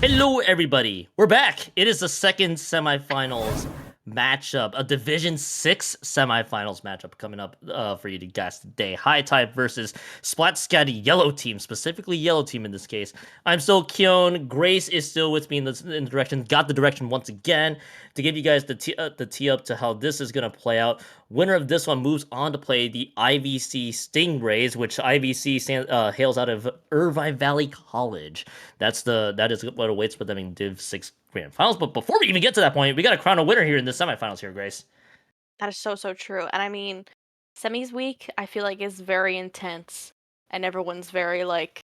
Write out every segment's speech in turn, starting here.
Hello, everybody. We're back. It is the second semifinals matchup, a Division 6 semifinals matchup coming up for you to guys today. High Tide versus SplatSCAD Yellow Team, specifically Yellow Team in this case. I'm still Keon. Grace is still with me in the direction. Got the direction once again to give you guys the tee up to how this is going to play out. Winner of this one moves on to play the IVC Stingrays, which IVC hails out of Irvine Valley College. That is what awaits for them in Div 6 Grand Finals. But before we even get to that point, we got to crown a winner here in the semifinals here, Grace. That is so true. And I mean, semis week, I feel like is very intense, and everyone's very like,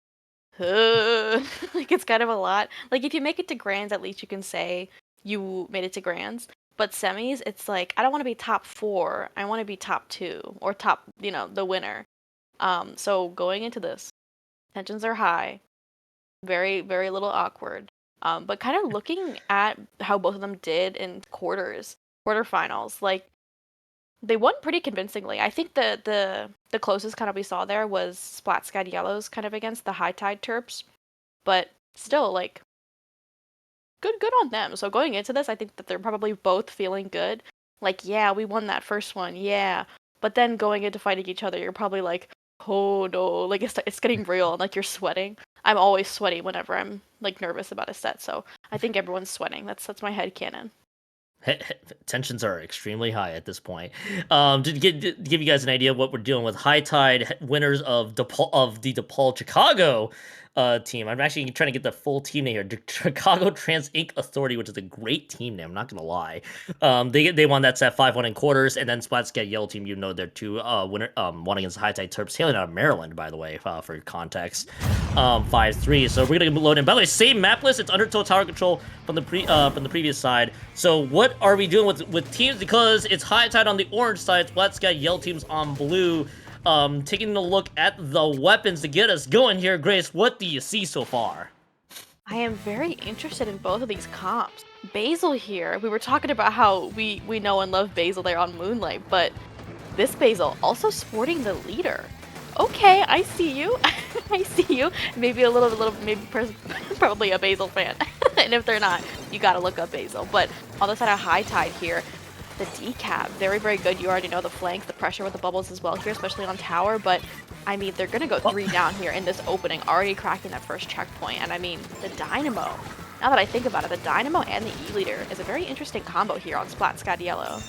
like it's kind of a lot. Like if you make it to grands, at least you can say you made it to grands. But semis, it's like I don't want to be top four. I want to be top two or top, the winner. So going into this, tensions are high, very little awkward. But kind of looking at how both of them did in quarterfinals, like they won pretty convincingly. I think the closest kind of we saw there was SplatSCAD Yellows kind of against the High Tide Terps, but still like good on them. So going into this, I think that they're probably both feeling good. Like, yeah, we won that first one, yeah. But then going into fighting each other, you're probably like, oh no, like it's getting real, and like you're sweating. I'm always sweaty whenever I'm like nervous about a set, so I think everyone's sweating. That's my headcanon. Tensions are extremely high at this point. To give you guys an idea of what we're dealing with, High Tide winners of the DePaul Chicago team. I'm actually trying to get the full team name here. Chicago Trans Inc. Authority, which is a great team name. I'm not gonna lie. They won that set 5-1 in quarters, and then SplatSCAD Yellow Team. You know they're two winner one against High Tide Terps, hailing out of Maryland, by the way, for context. 5-3. So we're gonna load in. By the way, same map list. It's Undertow Tower Control from the previous side. So what are we doing with teams? Because it's High Tide on the orange side, SplatSCAD Yellow Team's on blue. Taking a look at the weapons to get us going here, Grace. What do you see so far? I am very interested in both of these comps. Basil here, we were talking about how we know and love Basil there on Moonlight, but this Basil also sporting the leader. Okay, I see you. I see you. Maybe probably a Basil fan. And if they're not, you gotta look up Basil. But on the side of High Tide here, the decap, very good. You already know the flank, the pressure with the bubbles as well here, especially on tower. But I mean, they're gonna go 3 down here in this opening, already cracking that first checkpoint. And I mean, the Dynamo. Now that I think about it, the Dynamo and the E-Leader is a very interesting combo here on SplatSCAD Yellow.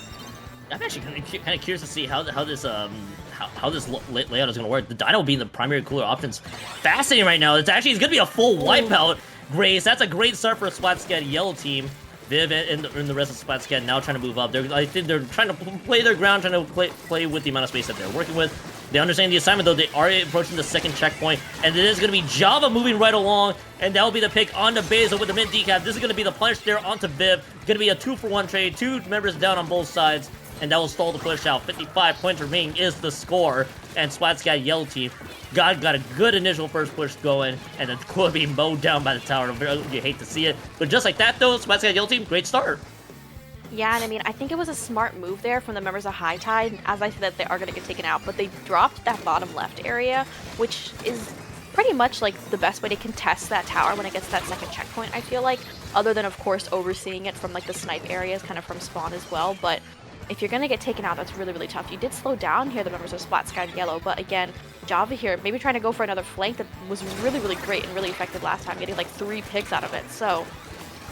I'm actually kind of curious to see how this layout is going to work. The Dino being the primary cooler options, fascinating right now. It's going to be a full wipeout. Grace, that's a great start for a SplatSCAD Yellow team. Viv and the rest of SplatSCAD now trying to move up. I think they're trying to play their ground, trying to play with the amount of space that they're working with. They understand the assignment, though. They are approaching the second checkpoint, and it is going to be Java moving right along, and that will be the pick onto Basil with the mid decap. This is going to be the punish there onto Viv. Going to be a 2-for-1 trade. 2 members down on both sides, and that will stall the push out. 55 points remaining is the score, and SplatSCAD Yellow Team got a good initial first push going, and it's going to be mowed down by the tower. You hate to see it, but just like that, though, SplatSCAD Yellow Team, great start. Yeah, and I mean, I think it was a smart move there from the members of High Tide. As I said, that they are going to get taken out, but they dropped that bottom left area, which is pretty much like the best way to contest that tower when it gets to that second checkpoint, I feel like, other than, of course, overseeing it from like the snipe areas, kind of from spawn as well. But if you're going to get taken out, that's really tough. You did slow down here, the members of SplatSCAD Yellow, but again, Java here, maybe trying to go for another flank that was really great and really effective last time, getting like 3 picks out of it. So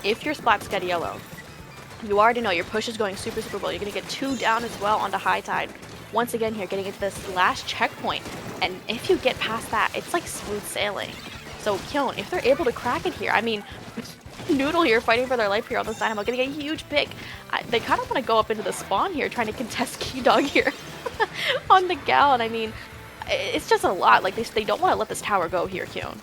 if you're SplatSCAD Yellow, you already know your push is going super well. You're going to get 2 down as well onto High Tide. Once again here, getting into this last checkpoint. And if you get past that, it's like smooth sailing. So Kyon, if they're able to crack it here, I mean, Noodle here fighting for their life here on this Dynamo, getting a huge pick. They kind of want to go up into the spawn here, trying to contest Key Dog here on the Gal. And I mean, it's just a lot. Like, they don't want to let this tower go here, Kyon.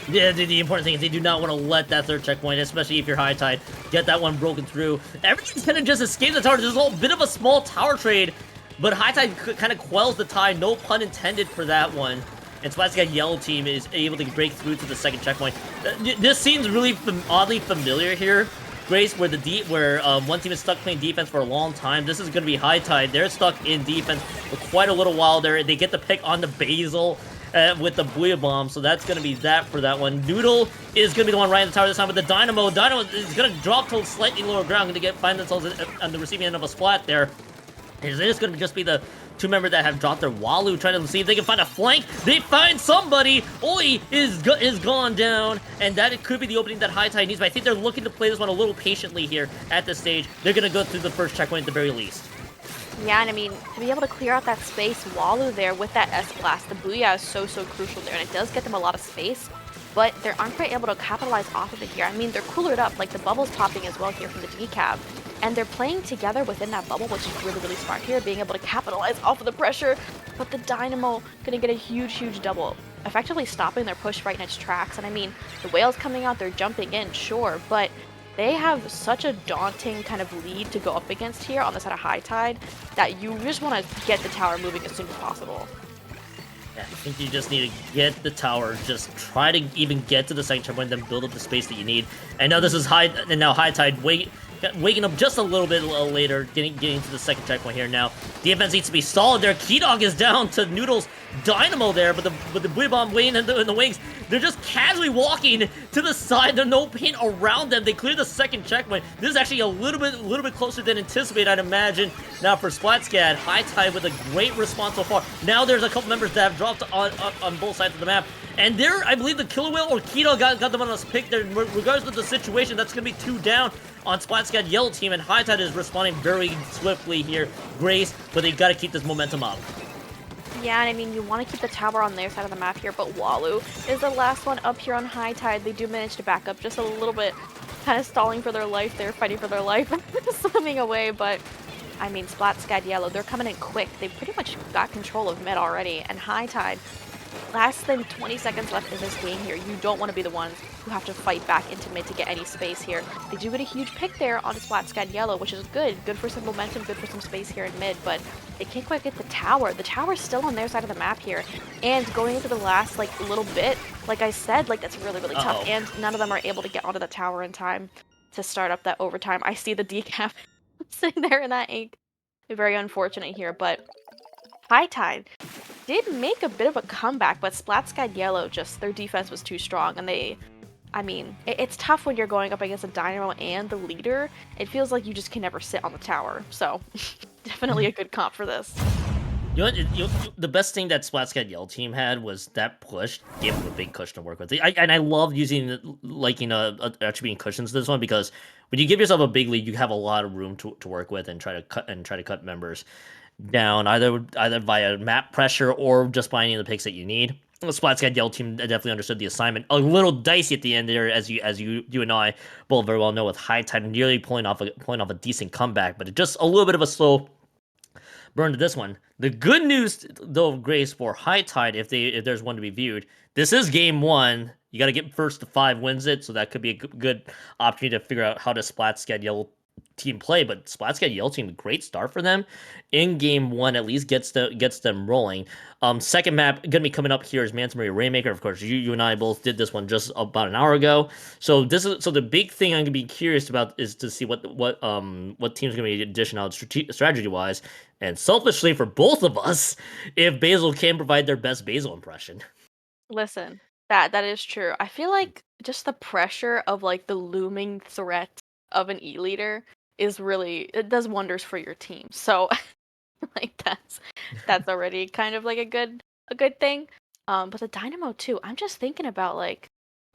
Yeah, the important thing is they do not want to let that third checkpoint, especially if you're High Tide, get that one broken through. Everything's kind of just escaped the tower. There's a little bit of a small tower trade, but High Tide kind of quells the tide. No pun intended for that one. And SplatSCAD Yellow Team is able to break through to the second checkpoint. This seems really oddly familiar here, Grace, where one team is stuck playing defense for a long time. This is going to be High Tide. They're stuck in defense for quite a little while there. They get the pick on the Basil. with the Booyah Bomb, so that's going to be that for that one. Noodle is going to be the one right in the tower this time with the Dynamo. Dynamo is going to drop to slightly lower ground, going to find themselves on the receiving end of a splat there. It is going to just be the two members that have dropped their Walu, trying to see if they can find a flank. They find somebody. Oi is gone down, and that it could be the opening that High Tide needs, but I think they're looking to play this one a little patiently here at this stage. They're going to go through the first checkpoint at the very least. Yeah, and I mean, to be able to clear out that space, Walu there with that S-Blast, the Booyah is so crucial there, and it does get them a lot of space, but they aren't quite able to capitalize off of it here. I mean, they're coolered up, like the bubble's popping as well here from the decap, and they're playing together within that bubble, which is really smart here, being able to capitalize off of the pressure, but the Dynamo gonna get a huge double, effectively stopping their push right in its tracks. And I mean, the Whale's coming out, they're jumping in, sure, but they have such a daunting kind of lead to go up against here on the side of High Tide that you just want to get the tower moving as soon as possible. Yeah, I think you just need to get the tower, just try to even get to the second checkpoint, then build up the space that you need. And now this is High Tide waking up just a little bit later, getting to the second checkpoint here now. Defense needs to be solid there. Keydog is down to Noodle's Dynamo there, but the Booyah Bomb waiting in the wings. They're just casually walking to the side. There's no paint around them. They clear the second checkpoint. This is actually a little bit closer than anticipated, I'd imagine. Now for SplatSCAD, High Tide with a great response so far. Now there's a couple members that have dropped on both sides of the map. And there, I believe the Killer Whale or Keto got them on this pick there. Regardless of the situation, that's going to be 2 down on SplatSCAD Yellow Team, and High Tide is responding very swiftly here. Grace, but they got to keep this momentum up. Yeah, and I mean, you want to keep the tower on their side of the map here, but Walu is the last one up here on High Tide. They do manage to back up just a little bit, kind of stalling for their life there, fighting for their life, swimming away, but I mean, SplatSCAD Yellow, they're coming in quick. They pretty much got control of mid already, and High Tide, less than 20 seconds left in this game here. You don't want to be the ones who have to fight back into mid to get any space here. They do get a huge pick there on SplatSCAD Yellow, which is good. Good for some momentum, good for some space here in mid, but they can't quite get the tower. The tower's still on their side of the map here, and going into the last, like, little bit, like I said, like, that's really tough, and none of them are able to get onto the tower in time to start up that overtime. I see the decap sitting there in that ink. Very unfortunate here, but High Tide did make a bit of a comeback, but SplatSCAD Yellow, just their defense was too strong, and I mean, it's tough when you're going up against a Dynamo and the leader. It feels like you just can never sit on the tower, so definitely a good comp for this. The best thing that SplatSCAD Yellow Team had was that push gave them a big cushion to work with. And I love using, like, actually being cushions this one, because when you give yourself a big lead, you have a lot of room to work with and try to cut members down, either via map pressure or just by any of the picks that you need. The SplatSCAD Yellow Team definitely understood the assignment. A little dicey at the end there, as you and I both very well know, with High Tide nearly pulling off a decent comeback, but just a little bit of a slow burn to this one. The good news, though, Grace, for High Tide, if there's one to be viewed, this is game 1. You got to get first to 5 wins it, so that could be a good opportunity to figure out how to SplatSCAD Yellow Team play. But SplatSCAD Yellow Team, great start for them in game 1. At least gets them rolling. Second map gonna be coming up here is Manta Maria Rainmaker. Of course, you and I both did this one just about an hour ago. So the big thing I'm gonna be curious about is to see what team's gonna be dishing out strategy wise, and selfishly for both of us, if Basil can provide their best Basil impression. Listen, that is true. I feel like just the pressure of, like, the looming threat of an E-leader is really, it does wonders for your team. So like that's already kind of like a good thing. But the Dynamo too, I'm just thinking about, like,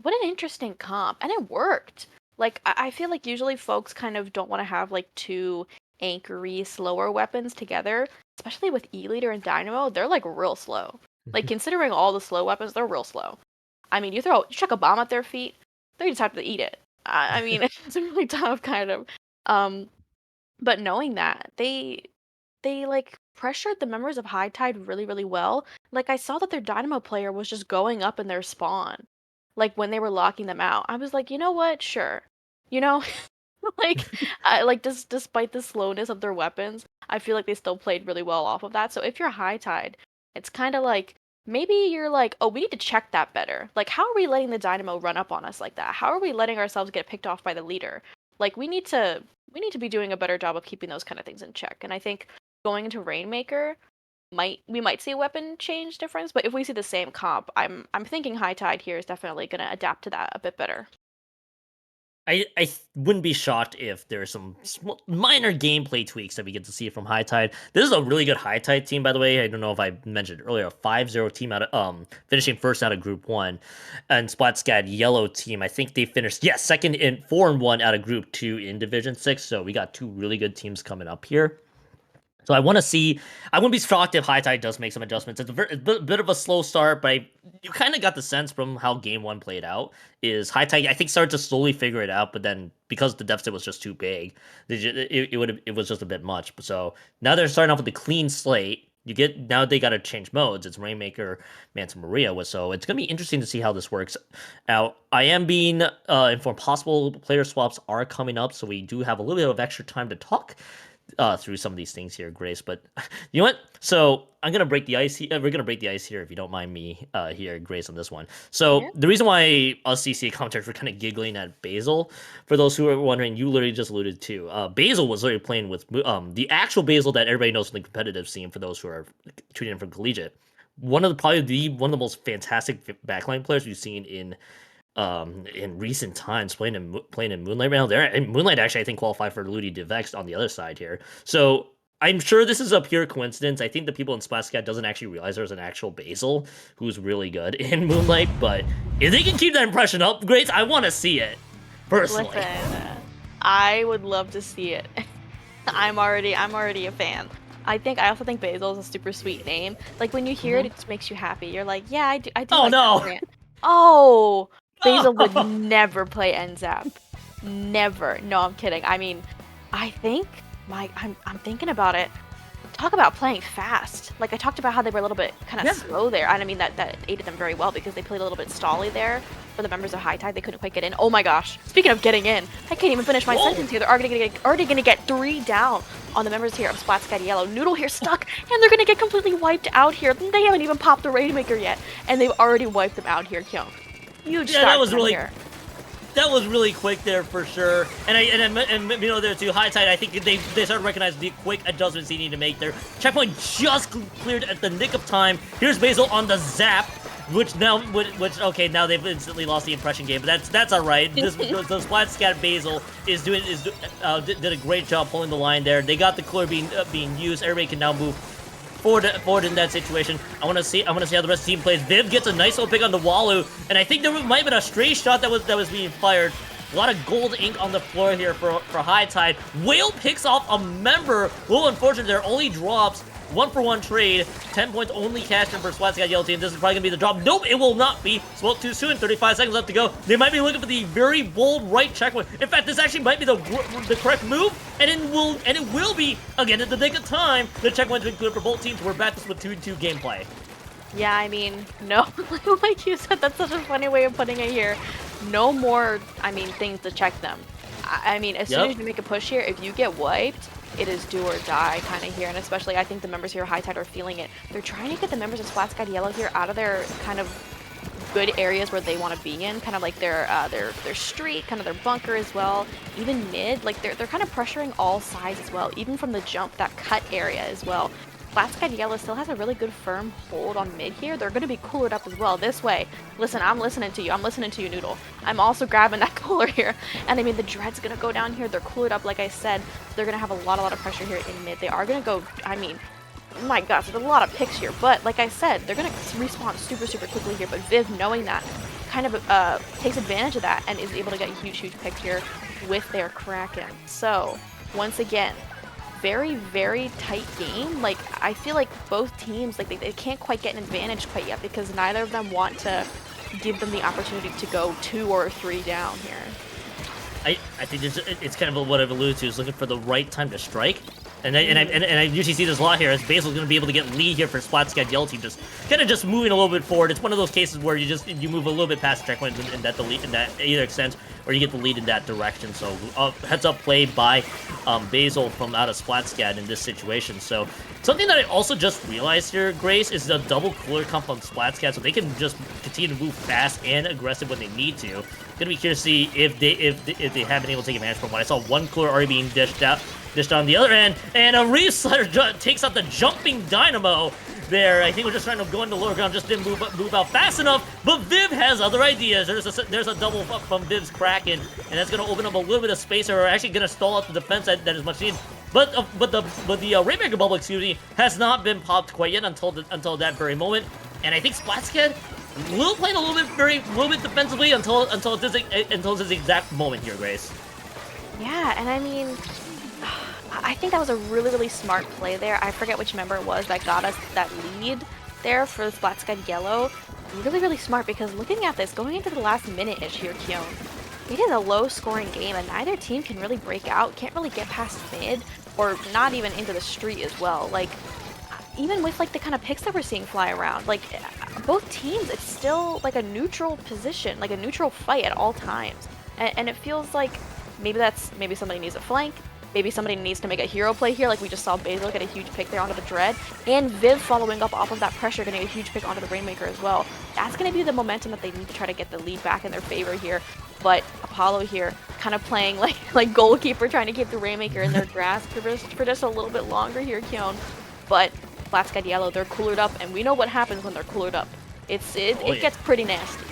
what an interesting comp, and it worked. Like, I feel like usually folks kind of don't want to have, like, two anchory slower weapons together, especially with E-leader and Dynamo. They're, like, real slow. Like, considering all the slow weapons, they're real slow. I mean, you chuck a bomb at their feet, they just have to eat it. I mean, it's really tough, kind of. But knowing that, they like pressured the members of High Tide really well. Like, I saw that their Dynamo player was just going up in their spawn, like when they were locking them out. I was like, you know what? Sure, you know, like, despite the slowness of their weapons, I feel like they still played really well off of that. So if you're High Tide, it's kind of like, maybe you're like, oh, we need to check that better. Like, how are we letting the Dynamo run up on us like that? How are we letting ourselves get picked off by the leader? Like, we need to be doing a better job of keeping those kind of things in check. And I think going into Rainmaker, we might see a weapon change difference, but if we see the same comp, I'm thinking High Tide here is definitely gonna adapt to that a bit better. Wouldn't be shocked if there's some minor gameplay tweaks that we get to see from High Tide. This is a really good High Tide team, by the way. I don't know if I mentioned it earlier. A 5-0 team out of finishing first out of Group 1, and SplatSCAD yellow team. I think they finished second in 4-1 out of Group 2 in Division 6. So we got two really good teams coming up here. So I want to see. I wouldn't be shocked if High Tide does make some adjustments. It's a bit of a slow start, but you kind of got the sense from how Game 1 played out. Is High Tide, I think, started to slowly figure it out, but then because the deficit was just too big, it was just a bit much. So now they're starting off with a clean slate. Now they got to change modes. It's Rainmaker, Manta Maria, so it's gonna be interesting to see how this works. Now I am being informed possible player swaps are coming up, so we do have a little bit of extra time to talk through some of these things here, Grace. But you know what? So I'm gonna break the ice. We're gonna break the ice here, if you don't mind me here, Grace, on this one. So Yeah. the reason why us CCA commentators were kind of giggling at Basil, for those who are wondering, you literally just alluded to. Basil was literally playing with the actual Basil that everybody knows from the competitive scene. For those who are tuning in from Collegiate, one of the most fantastic backline players we've seen in recent times playing in Moonlight right now. There and Moonlight actually I think qualified for Ludi Divex on the other side here. So I'm sure this is a pure coincidence. I think the people in SplatSCAD doesn't actually realize there's an actual Basil who's really good in Moonlight, but if they can keep that impression up, Grace, I want to see it personally. Listen, I would love to see it. I'm already a fan. I also think Basil is a super sweet name. Like when you hear it, it just makes you happy. You're like, yeah, I do Oh like no! that brand. Oh, Basil would Oh. never play NZAP. Never. No, I'm kidding. I mean, I think I'm thinking about it. Talk about playing fast. Like I talked about how they were a little bit kind of Yeah. slow there. And I mean that aided them very well because they played a little bit stally there for the members of High Tide. They couldn't quite get in. Oh my gosh. Speaking of getting in, I can't even finish my Whoa. sentence here. They're already gonna get 3 down on the members here of SplatSCAD Yellow. Noodle here stuck, and they're gonna get completely wiped out here. They haven't even popped the Rainmaker yet, and they've already wiped them out here, Kyung. Huge Yeah, start that was from really here. That was really quick there for sure, and you know there too. High Tide, I think they started recognizing the quick adjustments they need to make there. Checkpoint just cleared at the nick of time. Here's Basil on the zap, which okay, now they've instantly lost the impression game, but that's all right. The SplatSCAD Basil did a great job pulling the line there. They got the clear being used. Everybody can now move forward in that situation. I want to see how the rest of the team plays. Viv gets a nice little pick on the Walu, and I think there might have been a stray shot that was being fired. A lot of gold ink on the floor here for High Tide. Whale picks off a member. A little unfortunate there. Only drops 1-for-1 trade. 10 points only cashed in for SplatSCAD Yellow team. This is probably going to be the drop. Nope, it will not be. Spoke too soon. 35 seconds left to go. They might be looking for the very bold right checkpoint. In fact, this actually might be the correct move, and it will be, again, at the nick of time. The checkpoint's been cleared for both teams. We're back with 2-2 gameplay. Yeah, I mean, no, like you said, that's such a funny way of putting it here. No more, things to check them. I mean, as soon as you make a push here, if you get wiped, it is do or die kind of here, and especially I think the members here of High Tide are feeling it. They're trying to get the members of SplatSCAD Yellow here out of their kind of good areas where they want to be in, kind of like their street, kind of their bunker as well, even mid. Like they're kind of pressuring all sides as well, even from the jump, that cut area as well. SplatSCAD Yellow still has a really good firm hold on mid here. They're going to be coolered up as well this way. Listen, I'm listening to you. I'm listening to you, Noodle. I'm also grabbing that cooler here. And I mean, the Dread's going to go down here. They're coolered up, like I said. They're going to have a lot of pressure here in mid. They are going to go, my gosh, there's a lot of picks here. But like I said, they're going to respawn super, super quickly here. But Viv, knowing that, kind of takes advantage of that and is able to get a huge, huge pick here with their Kraken. So, once again, very, very tight game. Like, I feel like both teams, like, they can't quite get an advantage quite yet because neither of them want to give them the opportunity to go 2 or 3 down here. I think it's kind of what I've alluded to, is looking for the right time to strike. And I usually see this a lot here, as Basil's going to be able to get lead here for SplatSCAD Yellow team, just kind of moving a little bit forward. It's one of those cases where you move a little bit past the checkpoint in that either extent, or you get the lead in that direction. So heads up play by Basil from out of SplatSCAD in this situation. So something that I also just realized here, Grace, is the double cooler come from SplatSCAD, so they can just continue to move fast and aggressive when they need to. Gonna be curious to see if they have been able to take advantage from what I saw. One cooler already being dished on the other end, and a Reef Slider takes out the jumping Dynamo there. I think we're just trying to go into lower ground, just didn't move out fast enough, but Viv has other ideas. There's a double up from Viv's Kraken, and that's going to open up a little bit of space, or actually going to stall out the defense that is much needed. But the Rainmaker bubble, excuse me, has not been popped quite yet until that very moment, and I think SplatSCAD will play a little bit defensively until this exact moment here, Grace. Yeah, and I mean, I think that was a really, really smart play there. I forget which member it was that got us that lead there for the SplatSCAD yellow. Really, really smart, because looking at this, going into the last minute-ish here, Keon, it is a low-scoring game, and neither team can really break out, can't really get past mid, or not even into the street as well. Like, even with like the kind of picks that we're seeing fly around, like both teams, it's still like a neutral position, like a neutral fight at all times. And it feels like maybe somebody needs a flank, maybe somebody needs to make a hero play here, like we just saw Basil get a huge pick there onto the Dread, and Viv following up off of that pressure, getting a huge pick onto the Rainmaker as well. That's going to be the momentum that they need to try to get the lead back in their favor here. But Apollo here, kind of playing like goalkeeper, trying to keep the Rainmaker in their grasp for just a little bit longer here, Keon. But SplatSCAD yellow, they're coolered up, and we know what happens when they're coolered up. It gets pretty nasty.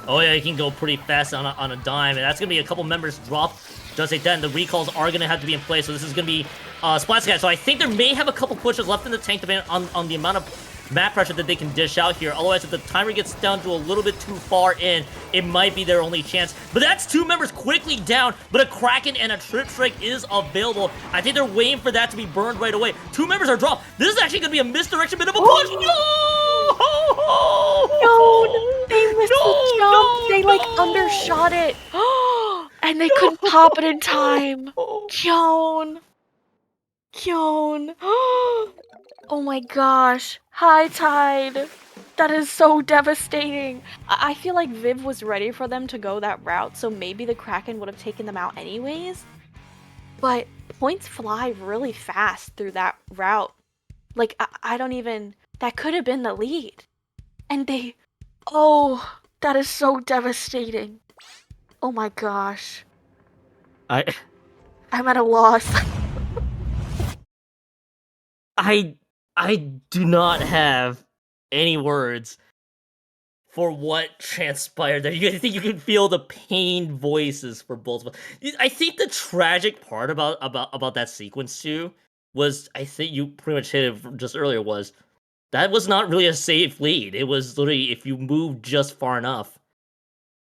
Oh yeah, it can go pretty fast on a dime, and that's gonna be a couple members drop. Just like that, and the recalls are gonna have to be in place. So this is gonna be SplatSCAD. So I think there may have a couple pushes left in the tank, depending on the amount of map pressure that they can dish out here. Otherwise, if the timer gets down to a little bit too far in, it might be their only chance. But that's two members quickly down, but a Kraken and a Trip Strike is available. I think they're waiting for that to be burned right away. Two members are dropped. This is actually going to be a misdirection bit of a push. No, they missed the jump. They like undershot it. And they couldn't pop it in time. Kyon. Oh my gosh. High Tide. That is so devastating. I feel like Viv was ready for them to go that route, so maybe the Kraken would have taken them out anyways. But points fly really fast through that route. Like, I don't even... That could have been the lead. And they... Oh, that is so devastating. Oh my gosh. I'm at a loss. I do not have any words for what transpired there. I think you can feel the pained voices for both of us. I think the tragic part about that sequence too was, I think you pretty much hit it just earlier, was that was not really a safe lead. It was literally if you move just far enough.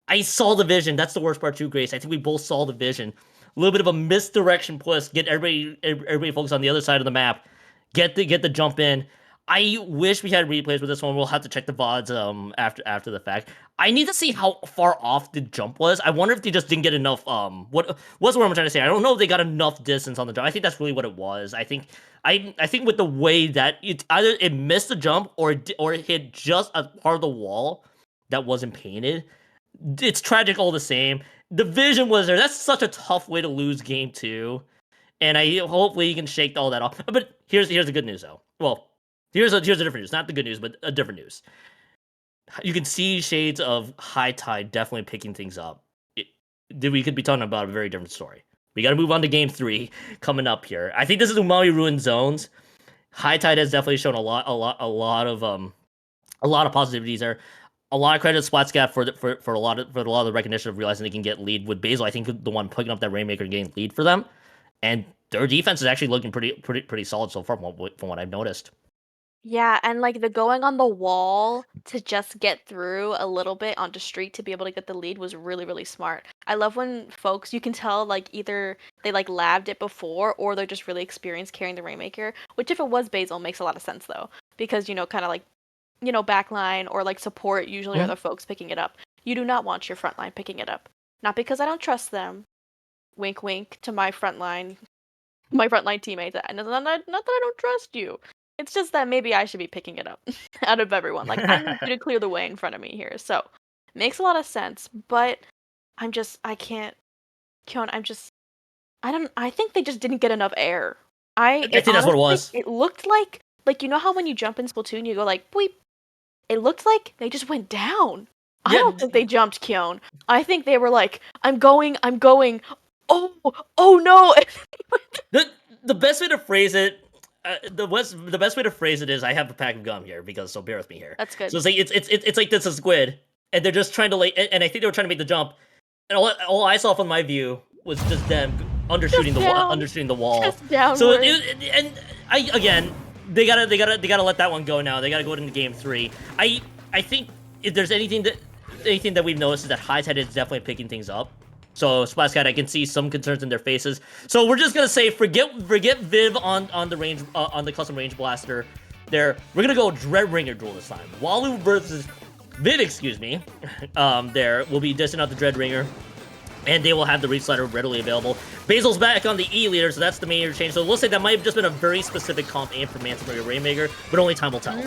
I saw the vision. That's the worst part too, Grace. I think we both saw the vision. A little bit of a misdirection push. Get everybody focused on the other side of the map. Get the jump in. I wish we had replays with this one. We'll have to check the VODs after the fact. I need to see how far off the jump was. I wonder if they just didn't get enough what's what I'm trying to say. I don't know if they got enough distance on the jump. I think that's really what it was. I think with the way that it missed the jump or it hit just a part of the wall that wasn't painted. It's tragic all the same. The vision was there. That's such a tough way to lose game 2. And hopefully you can shake all that off. But here's the good news though. Well, here's a different news. Not the good news, but a different news. You can see shades of High Tide definitely picking things up. We could be talking about a very different story. We got to move on to game 3 coming up here. I think this is Umami Ruined Zones. High Tide has definitely shown a lot of positivities there. A lot of credit to SplatSCAD for a lot of the recognition of realizing they can get lead with Basil. I think the one picking up that Rainmaker and getting lead for them, and their defense is actually looking pretty solid so far from what I've noticed. Yeah, and like the going on the wall to just get through a little bit onto street to be able to get the lead was really, really smart. I love when folks, you can tell like either they like labbed it before or they're just really experienced carrying the Rainmaker, which if it was Basil makes a lot of sense though, because kind of like, backline or like support usually are the folks picking it up. You do not want your frontline picking it up. Not because I don't trust them. Wink, wink to my frontline teammates. Not that I don't trust you. It's just that maybe I should be picking it up out of everyone. Like, I need you to clear the way in front of me here. So, makes a lot of sense. But I can't, Kyon, I think they just didn't get enough air. I think that's what it Honestly, was. it looked like, you know how when you jump in Splatoon, you go like, "Boop." It looked like they just went down. I Yeah, don't think they jumped, Kyon. I think they were like, I'm going, I'm going. Oh, oh no. the the best way to phrase it. The best way to phrase it is I have a pack of gum here because so bear with me here. That's So good. it's like it's like this is squid, and they're just trying to like, and I think they were trying to make the jump, and all I saw from my view was just them Just down. undershooting the wall. Just So downward. and I again they gotta let that one go now. They gotta go into game 3. I think if there's anything that we've noticed is that High Tide is definitely picking things up. So SplatSCAD, I can see some concerns in their faces. So we're just gonna say forget Viv on the range on the custom range blaster. There, we're gonna go Dreadringer duel this time. Walu versus Viv, excuse me. There will be dishing out the Dreadringer, and they will have the Reach Slider readily available. Basil's back on the E leader, so that's the major change. So we'll say that might have just been a very specific comp aim for Manticore Rainmaker, but only time will tell.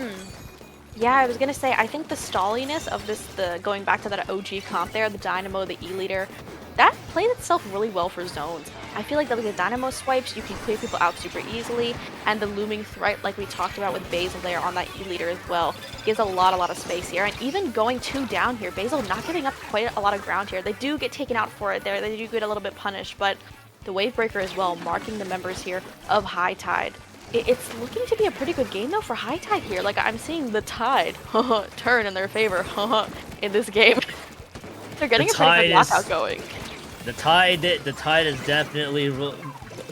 Yeah, I was gonna say, I think the stalliness of the going back to that OG comp there, the Dynamo, the E-Leader, that played itself really well for zones. I feel like the Dynamo swipes, you can clear people out super easily, and the looming threat, like we talked about with Basil there on that E-Leader as well, gives a lot of space here. And even going 2 down here, Basil not giving up quite a lot of ground here. They do get taken out for it there, they do get a little bit punished, but the Wavebreaker as well, marking the members here of High Tide. It's looking to be a pretty good game though for High Tide here. Like I'm seeing the tide turn in their favor in this game. They're getting a pretty good lockout going. The tide is definitely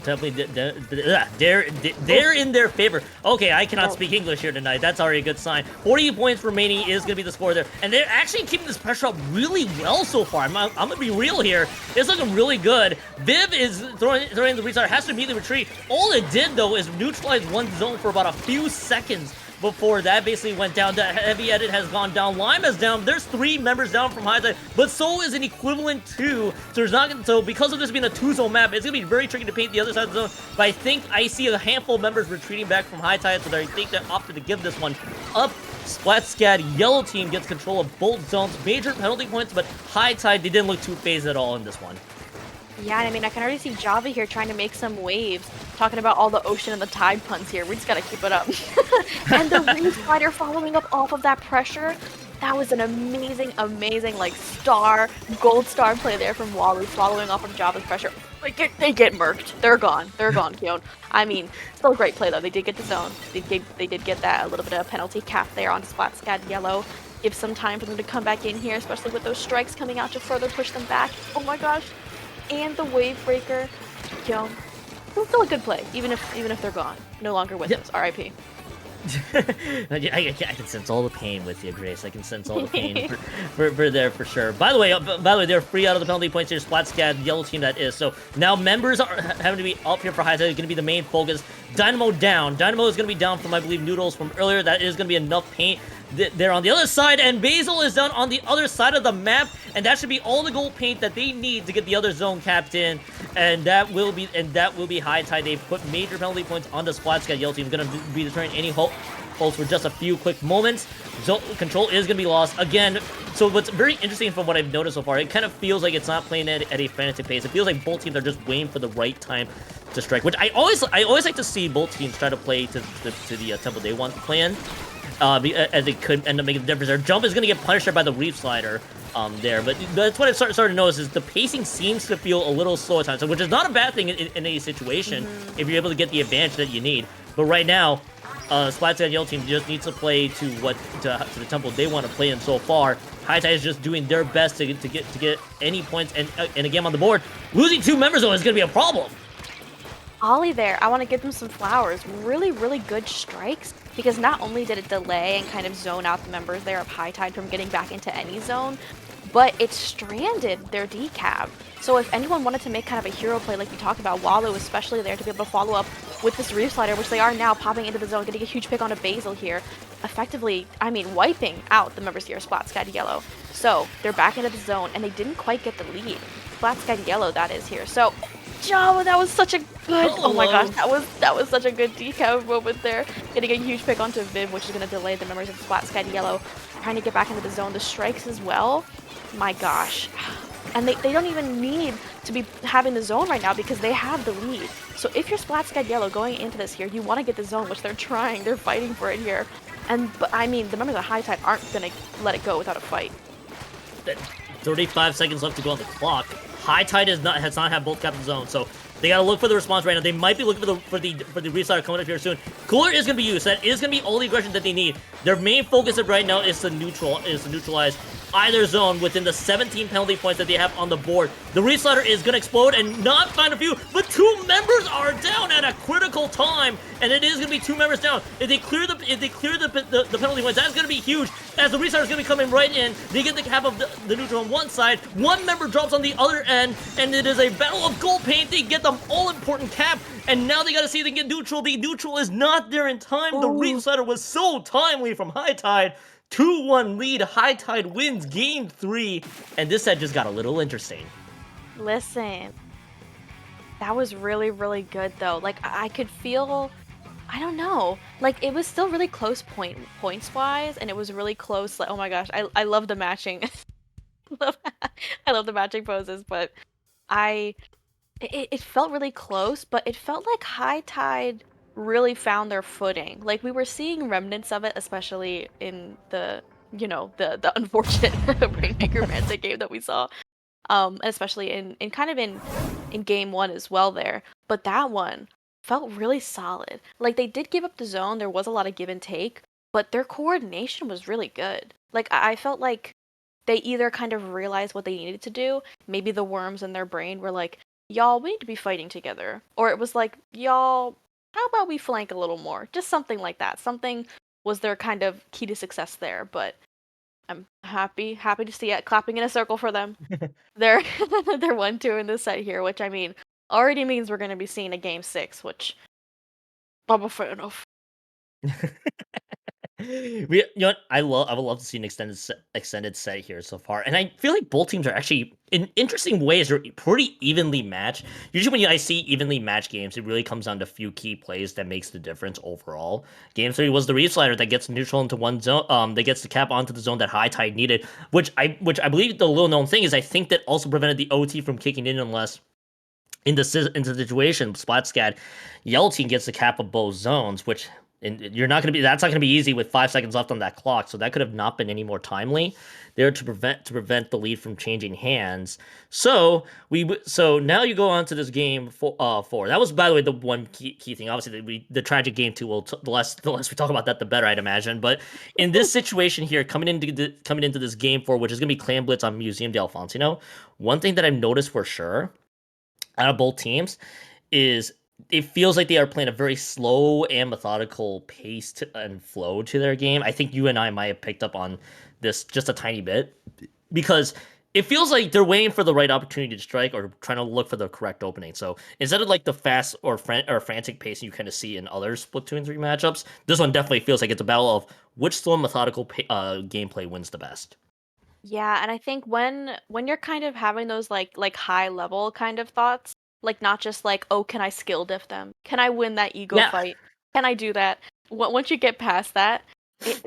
they're in their favor. Okay, I cannot speak English here tonight. That's already a good sign. 40 points remaining is going to be the score there. And they're actually keeping this pressure up really well so far. I'm going to be real here. It's looking really good. Viv is throwing the restart. Has to immediately retreat. All it did, though, is neutralize one zone for about a few seconds before that basically went down. The Heavy Edit has gone down. Lime is down. There's 3 members down from High Tide, but so is an equivalent 2. So there's not gonna, so because of this being a 2-zone map, it's gonna be very tricky to paint the other side of the zone. But I think I see a handful of members retreating back from High Tide, so I think they opted to give this one up. SplatSCAD yellow team gets control of both zones. Major penalty points, but High Tide, they didn't look too phased at all in this one. Yeah, and I mean, I can already see Java here trying to make some waves, talking about all the ocean and the tide puns here. We just gotta keep it up. And the Reef Spider following up off of that pressure, that was an amazing, like gold star play there from Walu, following off of Java's pressure. They get murked. They're gone, Kyon. I mean, still a great play though. They did get the zone. They did get that a little bit of penalty cap there on SplatSCAD yellow. Give some time for them to come back in here, especially with those strikes coming out to further push them back. Oh my gosh. And the Wavebreaker, yo, still a good play, even if they're gone, no longer with us. R.I.P. I can sense all the pain with you, Grace. I can sense all the pain for there for sure. By the way, they're free out of the penalty points here. SplatSCAD, yellow team that is. So now members are having to be up here for High Tide. It's going to be the main focus. Dynamo down. Dynamo is going to be down from I believe Noodles from earlier. That is going to be enough paint. They're on the other side, and Basil is down on the other side of the map, and that should be all the gold paint that they need to get the other zone capped in, and that will be High Tide. They put major penalty points on the SplatSCAD yellow team. Going to be destroying any holes for just a few quick moments. Zone control is going to be lost again. So what's very interesting from what I've noticed so far, it kind of feels like it's not playing at a frantic pace. It feels like both teams are just waiting for the right time to strike, which I always like to see both teams try to play to the Temple Day 1 plan. As it could end up making a difference. Their jump is going to get punished there by the Reef Slider there, but that's what I started to notice is the pacing seems to feel a little slow at times, which is not a bad thing in any situation if you're able to get the advantage that you need. But right now, SplatSCAD yellow team just needs to play to the tempo they want to play in so far. High Tide is just doing their best to get any points and a game on the board. Losing 2 members though is going to be a problem. Ollie there, I want to give them some flowers. Really, really good strikes, because not only did it delay and kind of zone out the members there of High Tide from getting back into any zone, but it stranded their decap. So if anyone wanted to make kind of a hero play like we talked about, Wallow especially there to be able to follow up with this Reef Slider, which they are now popping into the zone, getting a huge pick onto Basil here, effectively, I mean, wiping out the members here of SplatSCAD yellow. So they're back into the zone, and they didn't quite get the lead. SplatSCAD yellow, that is here. So Java, that was such a good, oh my gosh, that was such a good decap moment there. Getting a huge pick onto Viv, which is going to delay the members of SplatSCAD yellow, trying to get back into the zone. The strikes as well, my gosh. And they don't even need to be having the zone right now because they have the lead. So if you're SplatSCAD Yellow going into this here, you want to get the zone, which they're trying. They're fighting for it here. But I mean, the members of High Tide aren't going to let it go without a fight. 35 seconds left to go on the clock. High Tide has not had both captain zones, so they gotta look for the response right now. They might be looking for the restarter coming up here soon. Cooler is gonna be used. That is gonna be all the aggression that they need. Their main focus right now is to neutralize either zone within the 17 penalty points that they have on the board. The restarter is gonna explode and not find a few, but 2 members are down at a critical time, and it is gonna be 2 members down. If they clear the penalty points, that's gonna be huge. As the restarter is gonna be coming right in, they get the cap of the neutral on one side, 1 member drops on the other end, and it is a battle of gold paint. They get the all-important cap, and now they gotta see if they can get neutral. The neutral is not there in time. The restarter was so timely from High Tide. 2-1 lead. High Tide wins game 3, and this set just got a little interesting. Listen, that was really, really good though. Like I could feel, I don't know, like it was still really close points wise, and it was really close. Like oh my gosh, I love the matching. I love the matching poses, but it felt really close, but it felt like High Tide really found their footing. Like we were seeing remnants of it, especially in the the unfortunate Rainmaker Manta game that we saw. Especially in kind of in game 1 as well there. But that one felt really solid. Like they did give up the zone, there was a lot of give and take, but their coordination was really good. Like I felt like they either kind of realized what they needed to do, maybe the worms in their brain were like, y'all, we need to be fighting together. Or it was like, y'all, how about we flank a little more? Just something like that. Something was their kind of key to success there, but I'm happy to see it. Clapping in a circle for them. They're they're 1-2 in this set here, which I mean already means we're gonna be seeing a game 6, which I'm a fan of. You know what? I would love to see an extended set here so far, and I feel like both teams are actually in interesting ways are pretty evenly matched. Usually, when I see evenly matched games, it really comes down to a few key plays that makes the difference overall. Game 3 was the Reef Slider that gets neutral into one zone, that gets the cap onto the zone that High Tide needed, which I believe the little known thing is I think that also prevented the OT from kicking in unless. In the situation, SplatSCAD, Yellow team gets the cap of both zones, which and that's not gonna be easy with 5 seconds left on that clock. So that could have not been any more timely there to prevent the lead from changing hands. So now you go on to this game 4. That was, by the way, the one key thing. Obviously, the tragic game 2 will the less we talk about that, the better, I'd imagine. But in this situation here, coming into this game 4, which is gonna be Clan Blitz on Museum de Alfonsino, one thing that I've noticed for sure out of both teams is it feels like they are playing a very slow and methodical pace and flow to their game. I think you and I might have picked up on this just a tiny bit because it feels like they're waiting for the right opportunity to strike or trying to look for the correct opening. So instead of like the fast or frantic pace you kind of see in other Splatoon 3 matchups, this one definitely feels like it's a battle of which slow and methodical gameplay wins the best. Yeah, and I think when you're kind of having those like high level kind of thoughts, like not just like, oh, can I skill diff them? Can I win that ego Yeah. fight? Can I do that? Once you get past that,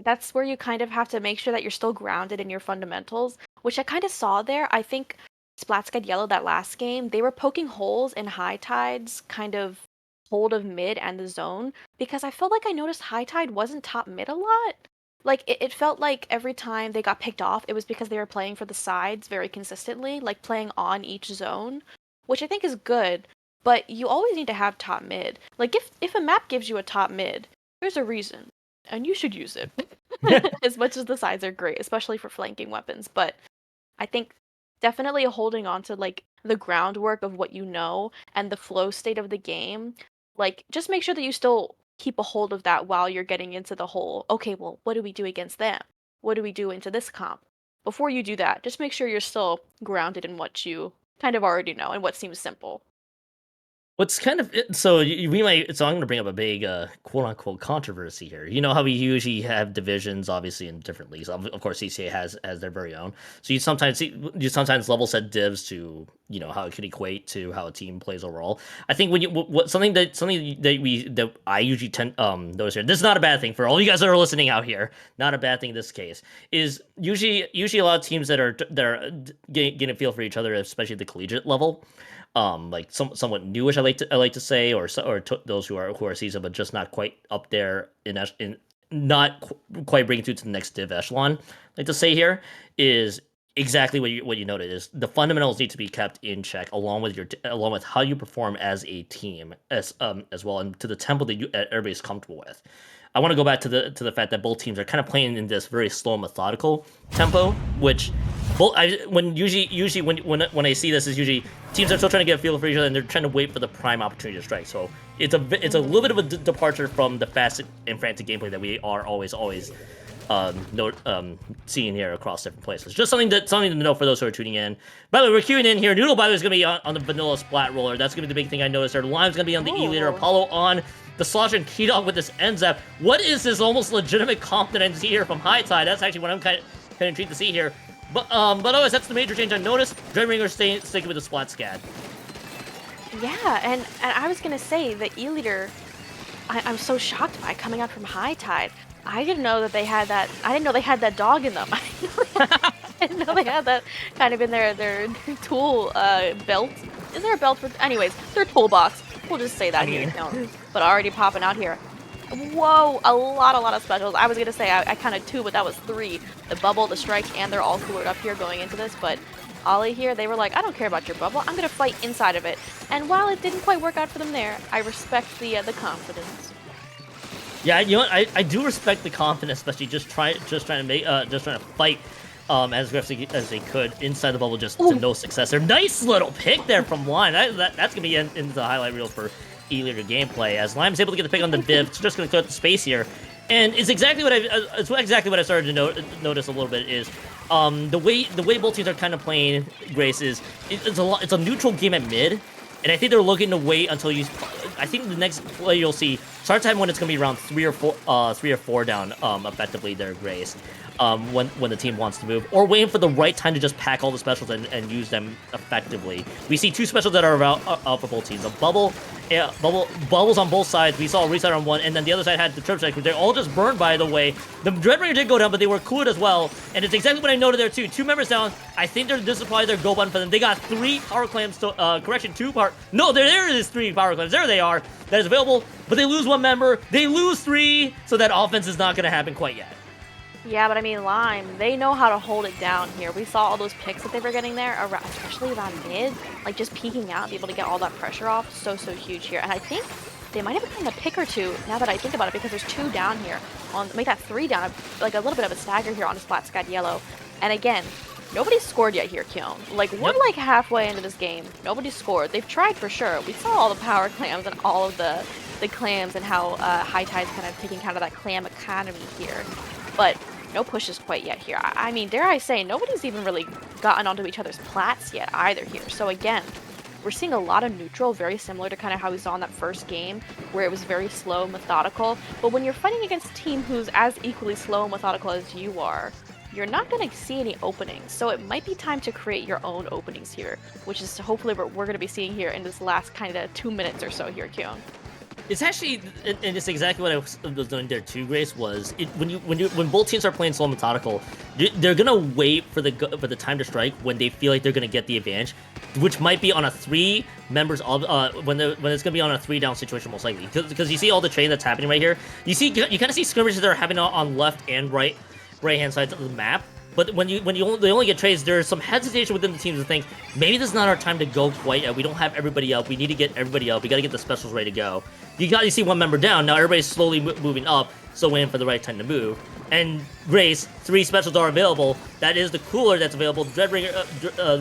that's where you kind of have to make sure that you're still grounded in your fundamentals, which I kind of saw there. I think SplatSCAD Yellow that last game, they were poking holes in High Tide's kind of hold of mid and the zone because I felt like I noticed High Tide wasn't top mid a lot. Like it felt like every time they got picked off, it was because they were playing for the sides very consistently, like playing on each zone, which I think is good. But you always need to have top mid. Like if a map gives you a top mid, there's a reason, and you should use it. As much as the sides are great, especially for flanking weapons. But I think definitely holding on to like the groundwork of what you know and the flow state of the game, like just make sure that you still keep a hold of that while you're getting into the whole, okay, well, what do we do against them? What do we do into this comp? Before you do that, just make sure you're still grounded in what you kind of already know and what seems simple. What's kind of so we might so I'm going to bring up a big quote unquote controversy here. You know how we usually have divisions, obviously in different leagues. Of course, CCA has their very own. So you sometimes level set divs to you know, how it could equate to how a team plays overall. I think when you something that I usually tend notice here. This is not a bad thing for all you guys that are listening out here. Not a bad thing in this case. Is usually a lot of teams that are getting a feel for each other, especially at the collegiate level. Like somewhat newish, I like to say, or those who are seasoned but just not quite up there in not quite bringing through to the next div echelon. Like to say here is exactly what you noted is the fundamentals need to be kept in check along with along with how you perform as a team as well, and to the tempo that everybody's comfortable with. I want to go back to the fact that both teams are kind of playing in this very slow, methodical tempo, which usually when I see this is usually teams are still trying to get a feel for each other and they're trying to wait for the prime opportunity to strike. So it's a little bit of a departure from the fast and frantic gameplay that we are always seeing here across different places. Just something to know for those who are tuning in. By the way, we're queuing in here. Noodle, by the way, is going to be on the vanilla splat roller. That's going to be the big thing I noticed there. Lime's going to be on the E-Leader. Apollo on the Slosh and Keydog with this N-Zap. What is this almost legitimate confidence here from High Tide? That's actually what I'm kind of intrigued to see here. But otherwise, that's the major change I noticed. Dreadringer sticking with the SplatSCAD. Yeah, and I was going to say, the E-Leader, I'm so shocked by coming out from High Tide. I didn't know that they had that. I didn't know they had that dog in them. I didn't know they had that kind of in their tool belt. Is there a belt for? Anyways, their toolbox. We'll just say that here. No, but already popping out here. Whoa, a lot of specials. I was gonna say I counted 2, but that was 3. The bubble, the strike, and they're all coolered up here going into this. But Ollie here, they were like, I don't care about your bubble. I'm gonna fight inside of it. And while it didn't quite work out for them there, I respect the confidence. Yeah, you know what? I do respect the confidence, especially just trying to fight as aggressively as they could inside the bubble, just to no success. There, nice little pick there from Lime. That's gonna be into the highlight reel for E-Leader gameplay as Lime's able to get the pick on the Viv. It's just gonna clear up the space here, and it's exactly what I started to notice a little bit is the way both teams are kind of playing. Grace is it's a neutral game at mid. And I think they're looking to wait until you. I think the next play you'll see start time when it's gonna be around 3 or 4 down. Effectively, their Grace. When the team wants to move, or waiting for the right time to just pack all the specials and use them effectively. We see 2 specials that are out for both teams. A bubbles on both sides. We saw a reset on one, and then the other side had the trip strike. They're all just burned, by the way. The Dreadbringer did go down, but they were cooled as well. And it's exactly what I noted there too. 2 members down. I think this is probably their go button for them. They got 3 power clams to correction 2 power. No, there is 3 power clams. There they are. That is available, but they lose 1 member. They lose 3, so that offense is not going to happen quite yet. Yeah, but I mean, Lime, they know how to hold it down here. We saw all those picks that they were getting there, especially around mid, like just peeking out, be able to get all that pressure off. So huge here. And I think they might have gotten a pick or 2, now that I think about it, because there's 2 down here. Make that 3 down, like a little bit of a stagger here on a SplatSCAD yellow. And again, nobody's scored yet here, Keon. Like, we're like halfway into this game. Nobody's scored. They've tried for sure. We saw all the power clams and all of the clams and how High Tide's kind of taking kind of that clam economy here. But no pushes quite yet here. I mean, dare I say, nobody's even really gotten onto each other's plats yet either here. So again, we're seeing a lot of neutral, very similar to kind of how we saw in that first game, where it was very slow, methodical. But when you're fighting against a team who's as equally slow and methodical as you are, you're not going to see any openings. So it might be time to create your own openings here, which is hopefully what we're going to be seeing here in this last kind of 2 minutes or so here, Keon. It's actually, and it's exactly what I was doing there too, Grace. When both teams are playing slow methodical, they're gonna wait for the time to strike when they feel like they're gonna get the advantage, which might be on a 3 members when it's gonna be on a 3 down situation most likely. Because you see all the trading that's happening right here. You kind of see skirmishes that are happening on left and right hand sides of the map. But they only get trades, there's some hesitation within the teams to think, maybe this is not our time to go quite yet. We don't have everybody up. We need to get everybody up. We got to get the specials ready to go. You see 1 member down. Now everybody's slowly moving up, so waiting for the right time to move. And Grace, 3 specials are available. That is the cooler that's available. Dreadbringer,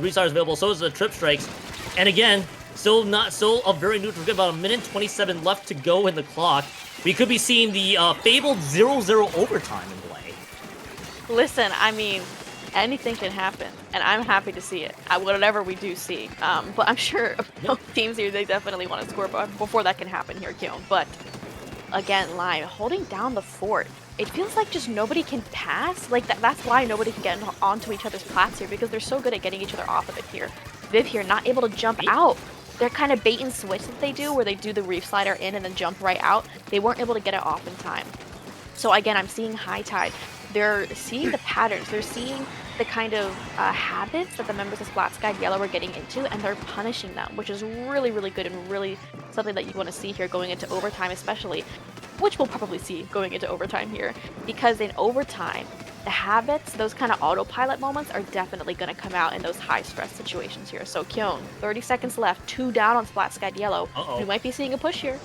Restar is available. So is the Trip Strikes. And again, still a very neutral game. About 1:27 left to go in the clock. We could be seeing the fabled 0-0 overtime in play. Listen, I mean, anything can happen, and I'm happy to see it. Whatever we do see, but I'm sure both teams here, they definitely want to score before that can happen here, Keon. But again, Lime holding down the fort. It feels like just nobody can pass. Like that's why nobody can get onto each other's plats here, because they're so good at getting each other off of it here. Viv here not able to jump out. They're kind of bait and switch that they do, where they do the reef slider in and then jump right out. They weren't able to get it off in time. So again, I'm seeing High Tide. They're seeing the patterns. They're seeing the kind of habits that the members of SplatSCAD Yellow are getting into, and they're punishing them, which is really, really good and really something that you want to see here going into overtime, especially, which we'll probably see going into overtime here, because in overtime, the habits, those kind of autopilot moments, are definitely going to come out in those high stress situations here. So Kyon, 30 seconds left, 2 down on SplatSCAD Yellow. We might be seeing a push here.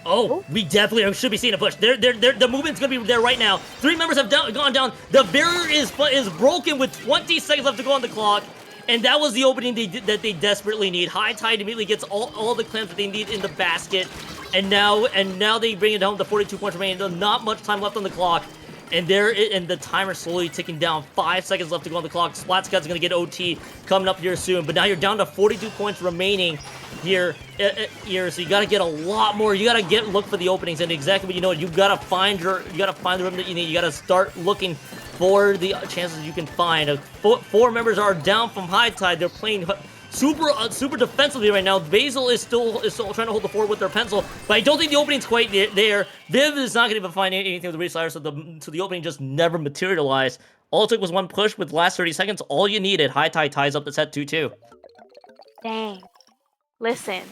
Oh, we definitely should be seeing a push. The movement's gonna be there right now. 3 members have gone down. The barrier is broken with 20 seconds left to go on the clock. And that was the opening that they desperately need. High Tide immediately gets all the clams that they need in the basket. And now they bring it home to 42 points remaining. There's not much time left on the clock. And the timer slowly ticking down. 5 seconds left to go on the clock. SplatSCAD's gonna get OT coming up here soon. But now you're down to 42 points remaining here. So you gotta get a lot more. You gotta look for the openings, and exactly what you know. You gotta find the room that you need. You gotta start looking for the chances you can find. 4 members are down from High Tide. They're playing super defensively right now. Basil is still trying to hold the fort with their pencil, but I don't think the opening's quite there. Viv is not gonna even find anything with the reslider, so the opening just never materialized. All it took was one push with the last 30 seconds. All you needed. High Tide ties up the set 2-2. Dang. Listen,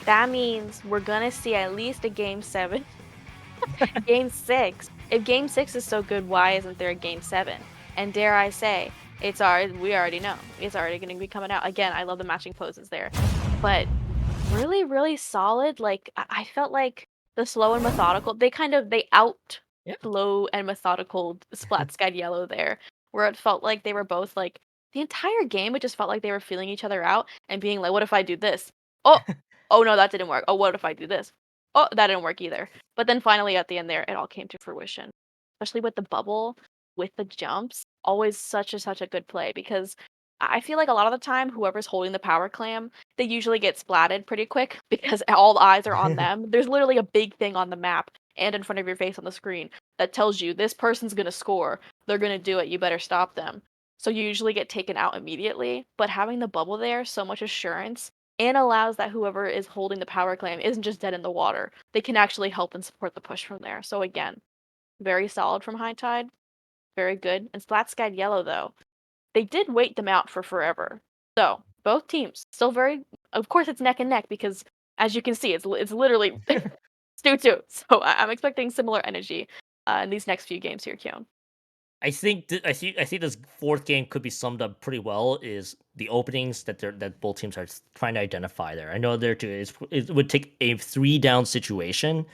that means we're gonna see at least a game 7. Game 6. If game 6 is so good, why isn't there a game 7? And dare I say, we already know. It's already gonna be coming out. Again, I love the matching poses there. But really, really solid. Like, I felt like the slow and methodical, they out slow and methodical SplatSCAD Yellow there, where it felt like they were both like, the entire game, it just felt like they were feeling each other out and being like, what if I do this? Oh, oh no, that didn't work. Oh, what if I do this? Oh, that didn't work either. But then finally at the end there, it all came to fruition. Especially with the bubble, with the jumps, always such a good play, because I feel like a lot of the time, whoever's holding the power clam, they usually get splatted pretty quick because all the eyes are on them. There's literally a big thing on the map and in front of your face on the screen that tells you this person's gonna score. They're gonna do it. You better stop them. So you usually get taken out immediately. But having the bubble there, so much assurance, and allows that whoever is holding the power clam isn't just dead in the water. They can actually help and support the push from there. So again, very solid from High Tide. Very good. And SplatSCAD Yellow, though, they did wait them out for forever. So both teams still very. Of course, it's neck and neck because, as you can see, it's literally 2-2. So I'm expecting similar energy in these next few games here, Kyon. I think this 4th game could be summed up pretty well. Is the openings that both teams are trying to identify there. I know there too. It would take a 3-down situation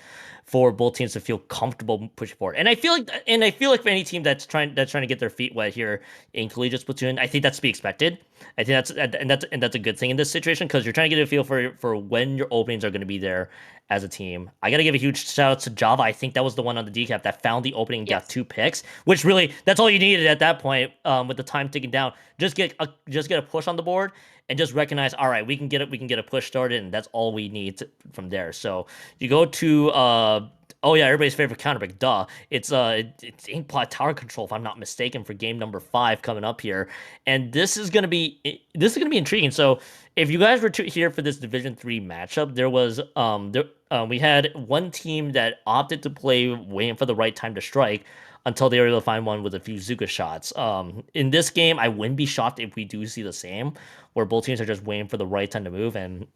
for both teams to feel comfortable pushing forward. And I feel like for any team that's trying to get their feet wet here in Collegiate Splatoon, I think that's to be expected. I think that's a good thing in this situation, because you're trying to get a feel for when your openings are going to be there as a team. I got to give a huge shout out to Java. I think that was the one on the decap that found the opening and got 2 picks, which really, that's all you needed at that point. With the time ticking down, just get a push on the board and just recognize, all right, we can get a push started, and that's all we need from there. So you go to oh yeah, everybody's favorite counter pick, duh. It's Inkplot Tower Control, if I'm not mistaken, for game number 5 coming up here, and this is gonna be intriguing. So if you guys were here for this Division 3 matchup, we had one team that opted to play waiting for the right time to strike until they were able to find one with a few Zuka shots. In this game, I wouldn't be shocked if we do see the same, where both teams are just waiting for the right time to move and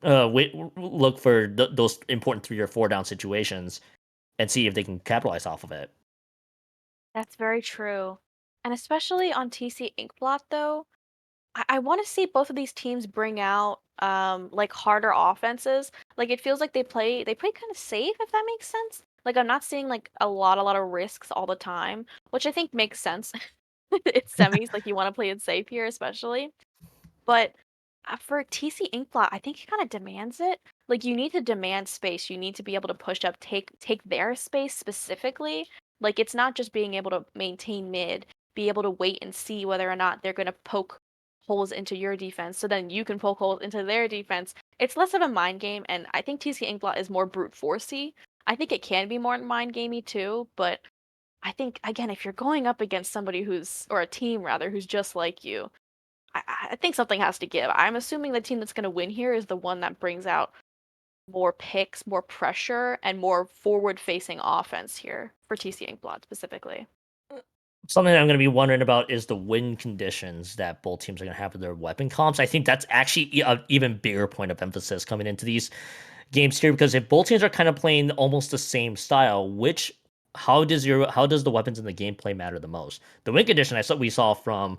look for those important 3 or 4 down situations and see if they can capitalize off of it. That's very true. And especially on TC Inkblot, though, I want to see both of these teams bring out like harder offenses. Like it feels like they play kind of safe, if that makes sense. Like I'm not seeing like a lot of risks all the time, which I think makes sense. It's semis, like you want to play it safe here, especially. But for TC Inkblot, I think he kind of demands it. Like you need to demand space. You need to be able to push up, take their space specifically. Like it's not just being able to maintain mid, be able to wait and see whether or not they're gonna poke holes into your defense, so then you can poke holes into their defense. It's less of a mind game, and I think TC Inkblot is more brute forcey. I think it can be more mind gamey too, but I think again, if you're going up against somebody or a team rather, who's just like you, I think something has to give. I'm assuming the team that's going to win here is the one that brings out more picks, more pressure, and more forward-facing offense here for TC Inkblot specifically. Something that I'm going to be wondering about is the win conditions that both teams are going to have with their weapon comps. I think that's actually an even bigger point of emphasis coming into these games here, because if both teams are kind of playing almost the same style, which how does the weapons in the gameplay matter the most? The win condition we saw from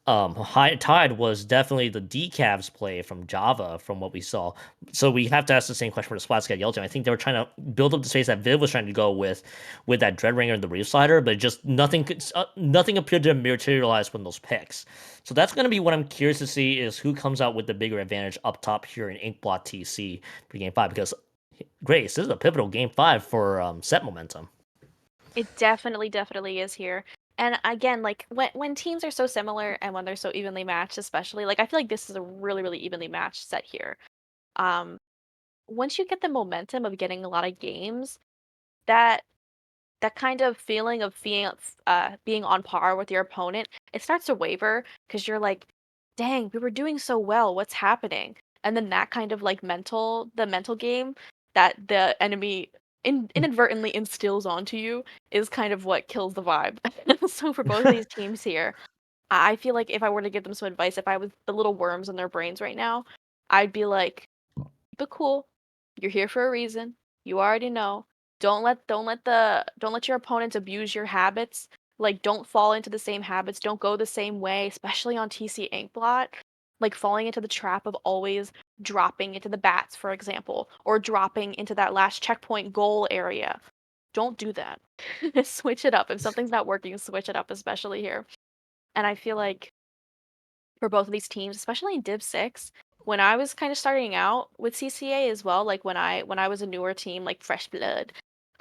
High Tide was definitely the decavs play from Java from what we saw. So we have to ask the same question for the SplatSCAD Yelton. I think they were trying to build up the space that Viv was trying to go with that Dreadringer and the Reef Slider, but just nothing appeared to materialize from those picks. So that's going to be what I'm curious to see is who comes out with the bigger advantage up top here in Inkblot TC for Game 5, because Grace, this is a pivotal Game 5 for set momentum. It definitely is here. And again, like when teams are so similar and when they're so evenly matched, especially, like I feel like this is a really evenly matched set here. Um, Once you get the momentum of getting a lot of games, that that kind of feeling of being on par with your opponent, it starts to waver because you're like, dang, we were doing so well. What's happening? And then that kind of like the mental game that the enemy inadvertently instills onto you is kind of what kills the vibe. So for both of these teams here, I feel like if I were to give them some advice, if I was the little worms in their brains right now, I'd be like, keep it cool. You're here for a reason. You already know. Don't let your opponents abuse your habits. Like don't fall into the same habits. Don't go the same way, especially on TC Inkblot. Like falling into the trap of always dropping into the bats, for example, or dropping into that last checkpoint goal area. Don't do that. Switch it up. If something's not working, switch it up, especially here. And I feel like for both of these teams, especially in Div 6. When I was kind of starting out with CCA as well, like when I was a newer team, like fresh blood,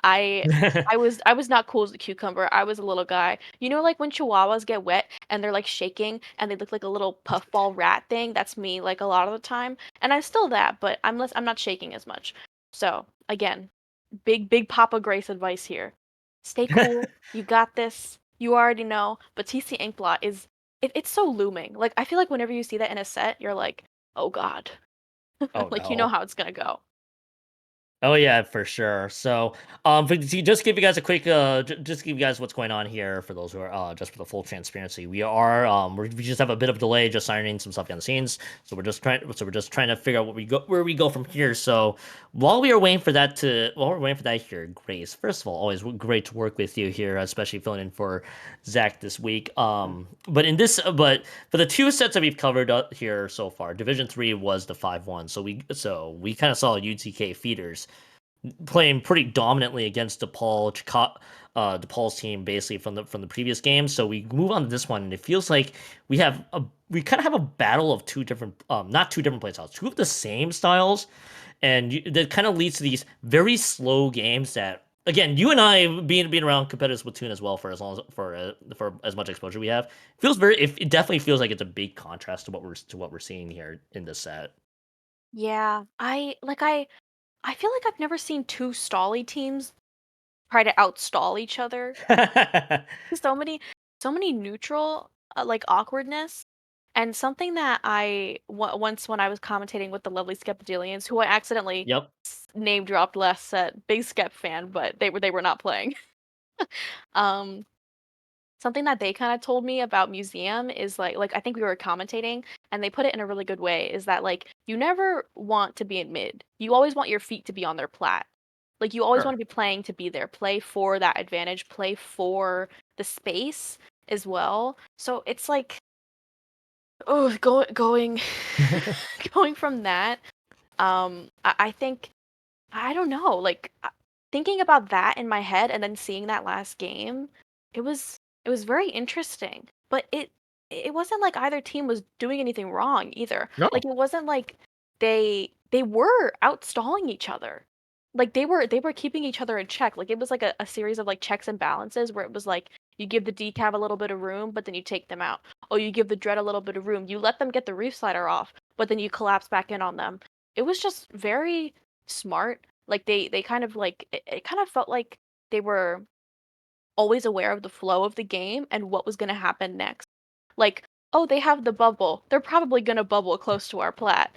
I I was not cool as a cucumber. I was a little guy. You know, like when chihuahuas get wet and they're like shaking and they look like a little puffball rat thing? That's me like a lot of the time. And I'm still that, but I'm not shaking as much. So, again, big Papa Grace advice here. Stay cool. You got this. You already know. But TC Inkblot is it's so looming. Like I feel like whenever you see that in a set, you're like, oh God. Oh Like you know no. how it's gonna go. Oh yeah, for sure. So, to just give you guys a quick, just give you guys what's going on here for those who are, just for the full transparency, we just have a bit of delay, just ironing some stuff behind the scenes. So we're just trying to figure out where we go from here. So, while we're waiting for that here, Grace. First of all, always great to work with you here, especially filling in for Zach this week. But for the two sets that we've covered up here so far, Division 3 was the 5-1. So we kind of saw UTK feeders playing pretty dominantly against DePaul's team basically from the previous game. So we move on to this one, and it feels like we kind of have a battle of two different, not two different play styles, two of the same styles, and that kind of leads to these very slow games that. Again, you and I being around competitive Splatoon as well for as long as for as much exposure we have feels it definitely feels like it's a big contrast to what we're seeing here in this set. Yeah. I feel like I've never seen two stally teams try to outstall each other. So many so many neutral like awkwardness. And something that once when I was commentating with the lovely Skeptidilians, who I accidentally Yep. name dropped last set, big Skep fan, but they were not playing. Um, Something that they kind of told me about Museum is like I think we were commentating and they put it in a really good way is that like you never want to be in mid. You always want your feet to be on their plat. Like you always want Sure. to be playing to be there, play for that advantage, play for the space as well. So it's like oh going going from that I think I don't know, like thinking about that in my head and then seeing that last game, it was it was very interesting. But it wasn't like either team was doing anything wrong either. Like No. it wasn't like they were outstalling each other. Like they were keeping each other in check. Like it was like a series of like checks and balances where it was like you give the decav a little bit of room, but then you take them out. Or you give the dread a little bit of room. You let them get the reef slider off, but then you collapse back in on them. It was just very smart. Like they kind of like it kind of felt like they were always aware of the flow of the game and what was going to happen next. Like oh, they have the bubble. They're probably gonna bubble close to our plat.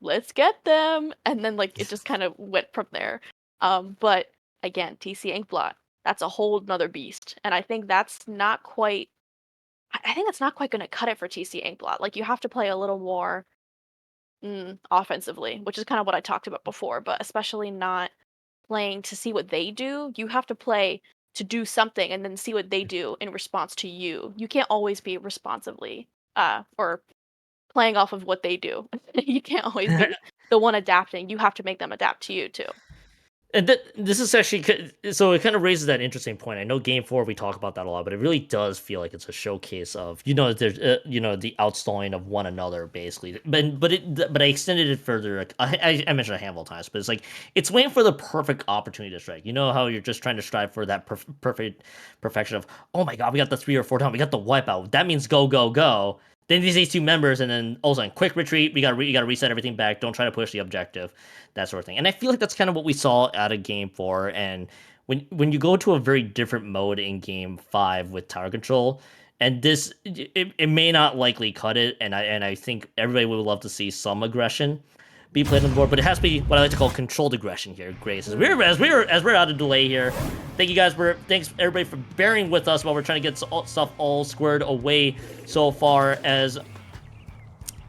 Let's get them. And then like it just kind of went from there. But again, TC Inkblot, that's a whole nother beast. And I think that's not quite I think that's not quite gonna cut it for TC Inkblot. Like you have to play a little more offensively, which is kind of what I talked about before, but especially not playing to see what they do. You have to play to do something and then see what they do in response to you. You can't always be responsively or playing off of what they do. You can't always be the one adapting. You have to make them adapt to you too. And this is actually so it kind of raises that interesting point. I know Game 4 we talk about that a lot, but it really does feel like it's a showcase of there's the outstalling of one another basically. But I extended it further. Like, I mentioned a handful of times, but it's like it's waiting for the perfect opportunity to strike. You know how you're just trying to strive for that perfect perfection of, oh my god, we got the 3 or 4 down, we got the wipeout. That means go go go. Then these 2 members, and then all of a sudden, quick retreat. You got to reset everything back. Don't try to push the objective, that sort of thing. And I feel like that's kind of what we saw out of Game 4. And when you go to a very different mode in Game 5 with tower control, and it may not likely cut it. And I think everybody would love to see some aggression be played on the board, but it has to be what I like to call controlled aggression here, Grace. As we're out of delay here, thanks everybody for bearing with us while we're trying to get stuff all squared away so far as